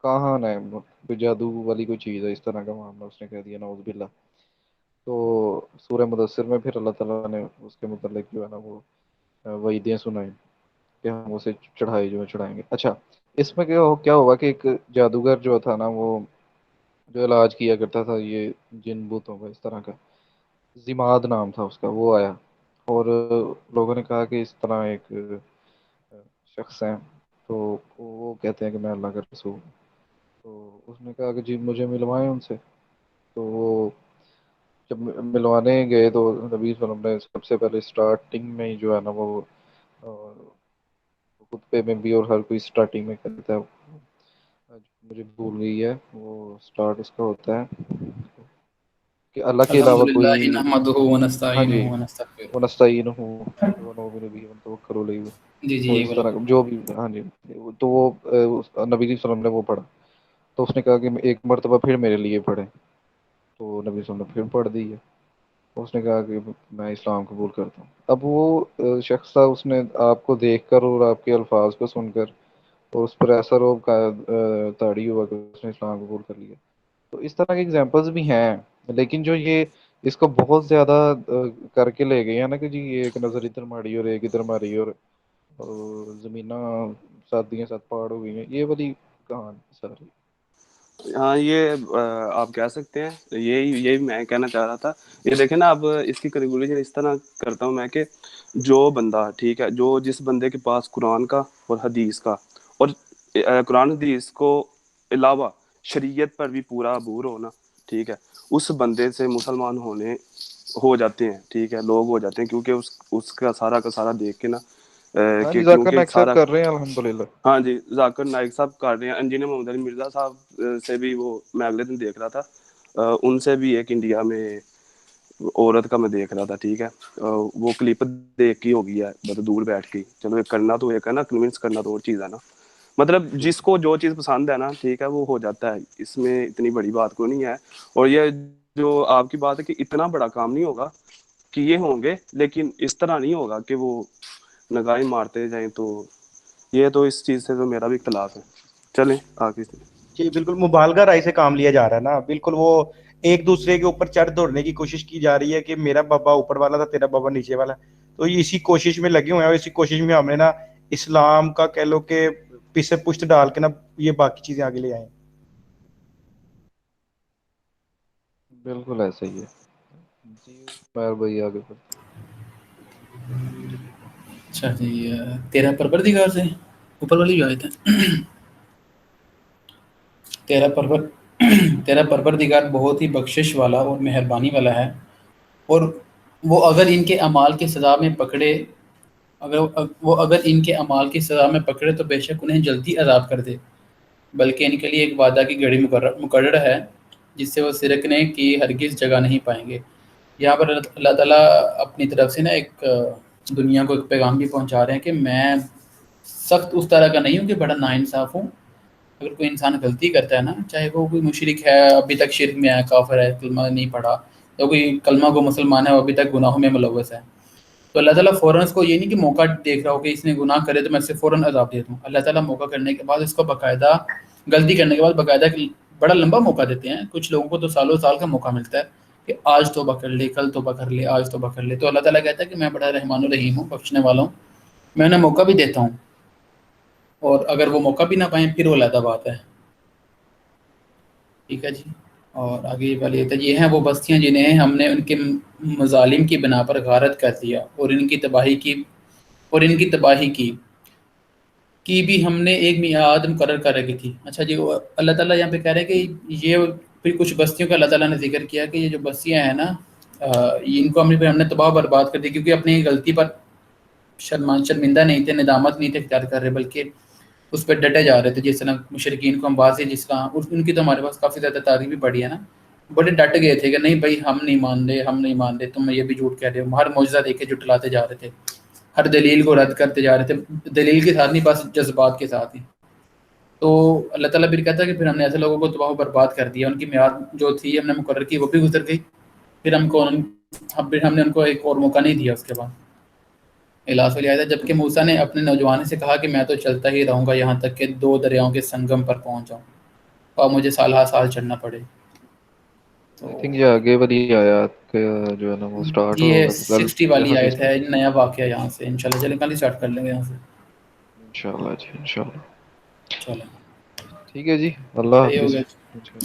کہان ہے، کوئی جادو والی کوئی چیز ہے، اس طرح کا معاملہ اس نے کہہ دیا، نعوذ باللہ. تو سورہ مدثر میں پھر اللہ تعالیٰ نے اس کے متعلق جو ہے نا وہ وعیدیں سنائیں کہ ہم اسے چڑھائی جو ہے چڑھائیں گے. اچھا، اس میں کیا ہوا کہ ایک جادوگر جو تھا نا، وہ جو علاج کیا کرتا تھا یہ جن بوتوں کا، اس طرح کا، زماد نام تھا اس کا، وہ آیا اور لوگوں نے کہا کہ اس طرح ایک شخص ہیں، تو وہ کہتے ہیں کہ میں اللہ کا رسول ہوں. تو اس نے کہا کہ جی مجھے ملوائیں ان سے. تو وہ جب ملوانے گئے تو نبی صلی اللہ علیہ وسلم نے سب سے پہلے اسٹارٹنگ میں ہی جو ہے نا وہ خطبے میں بھی، اور ہر کوئی اسٹارٹنگ میں کہتا ہے، مجھے بھول گئی ہے وہ اسٹارٹ اس کا ہوتا ہے کہ اللہ کے الحمد علاوہ للہ کوئی، نحمدہ ہاں ونستعینہ جی، ونستغفرہ. ونستعینہ ونؤمن به ونتوکل علیہ، جی جی وہ یہ اس والا. طرح جو بھی، ہاں جی. تو وہ نبی صلی اللہ علیہ وسلم نے وہ پڑھا. تو اس نے کہا کہ ایک مرتبہ پھر میرے لیے پڑھے. تو نبی صلی اللہ علیہ وسلم نے پھر پڑھ دی ہے. اس نے کہا کہ میں اسلام قبول کرتا ہوں. اب وہ شخص تھا, اس نے آپ کو دیکھ کر اور آپ کے الفاظ کو سن کر اور اس پر ایسا روب تاڑی ہوا کہ اس نے اسلام قبول کر لیا. تو اس طرح کے ایگزامپلس بھی ہیں, لیکن جو یہ اس کو بہت زیادہ کر کے لے گئے ہیں نا کہ جی ایک نظر ادھر ماری اور ایک ادھر ماری اور زمینہ ساتھ پہاڑ ہو گئی ہیں, یہ والی کہانی ساری. ہاں یہ آپ کہہ سکتے ہیں, یہی میں کہنا چاہ رہا تھا. یہ دیکھیں نا, اب اس کی کیلکولیشن اس طرح کرتا ہوں میں کہ جو بندہ ٹھیک ہے, جس بندے کے پاس قرآن کا اور حدیث کا اور قرآن حدیث کو علاوہ شریعت پر بھی پورا عبور ہونا, ٹھیک ہے, اس بندے سے مسلمان ہو جاتے ہیں, ٹھیک ہے, لوگ ہو جاتے ہیں, کیونکہ اس کا سارا دیکھ کے نا ہاں کہ جی, ذاکر کیونکہ نائک صاحب سارا, کر رہے ہیں الحمدللہ. ہاں جی, ذاکر نائک صاحب کر رہے ہیں, انجینئر محمد علی مرزا صاحب سے بھی وہ میں اگلے دن دیکھ رہا تھا, ان سے بھی ایک انڈیا میں عورت کا میں دیکھ رہا تھا, ٹھیک ہے, وہ کلپ دیکھ کی ہوگی ہے مطلب دور بیٹھ کے, چلو ایک کرنا تو ایک ہے نا, کنونس کرنا تو اور چیز ہے نا, مطلب جس کو جو چیز پسند ہے نا, ٹھیک ہے, وہ ہو جاتا ہے, اس میں اتنی بڑی بات کوئی نہیں ہے. اور یہ جو آپ کی بات ہے کہ اتنا بڑا کام نہیں ہوگا, کہ یہ ہوں گے لیکن اس طرح نہیں ہوگا کہ وہ نگاہیں مارتے جائیں, تو یہ تو اس چیز سے تو میرا بھی اختلاف ہے. چلیں آگے. جی بالکل مبالغہ رائے سے کام لیا جا رہا ہے نا, بالکل وہ ایک دوسرے کے اوپر چڑھ دوڑنے کی کوشش کی جا رہی ہے کہ میرا بابا اوپر والا تھا, تیرا بابا نیچے والا. تو یہ اسی کوشش میں لگے ہوئے ہیں, اور اسی کوشش میں ہم نے نا اسلام کا کہہ لو کہ پیچھے پشت ڈال کے نا یہ باقی چیزیں آگے لے آئیں. بالکل ایسا ہی ہے جی. بھائی آگے بڑھ. اچھا جی, تیرا پروردگار سے اوپر والی جو آیت ہے, تیرا پروردگار بہت ہی بخشش والا اور مہربانی والا ہے, اور وہ اگر ان کے اعمال کی سزا میں پکڑے تو بے شک انہیں جلدی عذاب کر دے, بلکہ ان کے لیے ایک وعدہ کی گھڑی مقرر ہے جس سے وہ سرکنے کی ہرگز جگہ نہیں پائیں گے. یہاں پر اللہ تعالیٰ اپنی طرف سے نا ایک دنیا کو ایک پیغام بھی پہنچا رہے ہیں کہ میں سخت اس طرح کا نہیں ہوں کہ بڑا ناانصاف ہوں. اگر کوئی انسان غلطی کرتا ہے نا, چاہے وہ کوئی مشرک ہے, ابھی تک شرک میں ہے, کافر ہے, کلمہ نہیں پڑھا, یا کوئی کلمہ کو مسلمان ہے وہ ابھی تک گناہوں میں ملوث ہے, تو اللہ تعالیٰ فوراً اس کو یہ نہیں کہ موقع دیکھ رہا ہو کہ اس نے گناہ کرے تو میں اسے فوراً عذاب دیتا ہوں. اللہ تعالیٰ موقع کرنے کے بعد اس کو باقاعدہ, غلطی کرنے کے بعد باقاعدہ بڑا لمبا موقع دیتے ہیں. کچھ لوگوں کو تو سالوں سال کا موقع ملتا ہے کہ آج توبہ کر لے, کل توبہ کر لے, آج توبہ کر لے. تو اللہ تعالیٰ کہتا ہے کہ میں بڑا رحمان الرحیم ہوں, بخشنے والا ہوں, میں انہیں موقع بھی دیتا ہوں, اور اگر وہ موقع بھی نہ پائیں پھر وہ علیحدہ بات ہے. ٹھیک ہے جی. اور آگے والی یہ ہیں وہ بستیاں جنہیں ہم نے ان کے مظالم کی بنا پر غارت کر دیا, اور ان کی تباہی کی بھی ہم نے ایک میعاد مقرر کر رکھی تھی. اچھا جی, اللہ تعالیٰ یہاں پہ کہہ رہے ہیں کہ یہ پھر کچھ بستیوں کا اللہ تعالیٰ نے ذکر کیا کہ یہ جو بستیاں ہیں نا, ان کو ہم نے تباہ برباد کر دی, کیونکہ اپنی غلطی پر شرمندہ نہیں تھے, ندامت نہیں تھے اختیار کر رہے, بلکہ اس پہ ڈٹے جا رہے تھے. جس طرح مشرکین کو ہم واضح, جس طرح ان کی تو ہمارے پاس کافی زیادہ تاریخ بھی پڑی ہے نا, بڑے ڈٹ گئے تھے کہ نہیں بھائی ہم نہیں مان رہے, تم یہ بھی جھوٹ کہہ رہے ہو. ہر معجزہ دیکھ کے جھٹلاتے جا رہے تھے, ہر دلیل کو رد کرتے جا رہے تھے, دلیل کے ساتھ نہیں بس جذبات کے ساتھ ہی. تو اللہ تعالیٰ پھر کہتا ہے کہ پھر ہم نے ایسے لوگوں کو تباہ و برباد کر دیا, ان کی میعاد جو تھی ہم نے مقرر کی وہ بھی گزر گئی, پھر ہم نے ان کو ایک اور موقع نہیں دیا اس کے بعد. الاس والی آیت ہے, جبکہ موسیٰ نے اپنے نوجوان سے کہا کہ میں تو چلتا ہی رہوں گا یہاں تک کہ 2 دریاؤں کے سنگم پر پہنچ جاؤں, اور مجھے سالہ سال چڑھنا پڑے. تو آئی تھنک یہ آگے والی آیات کا جو ہے نا وہ سٹارٹ یہ ہوگا 60 والی یہاں سے آیت ہے, نیا واقعہ یہاں سے انشاءاللہ. چلیں کل ہی اسٹارٹ کر لیں گے یہاں سے. انشاءاللہ جی, انشاءاللہ. چلیں ٹھیک ہے جی, اللہ صحیح ہو حافظ. گیا.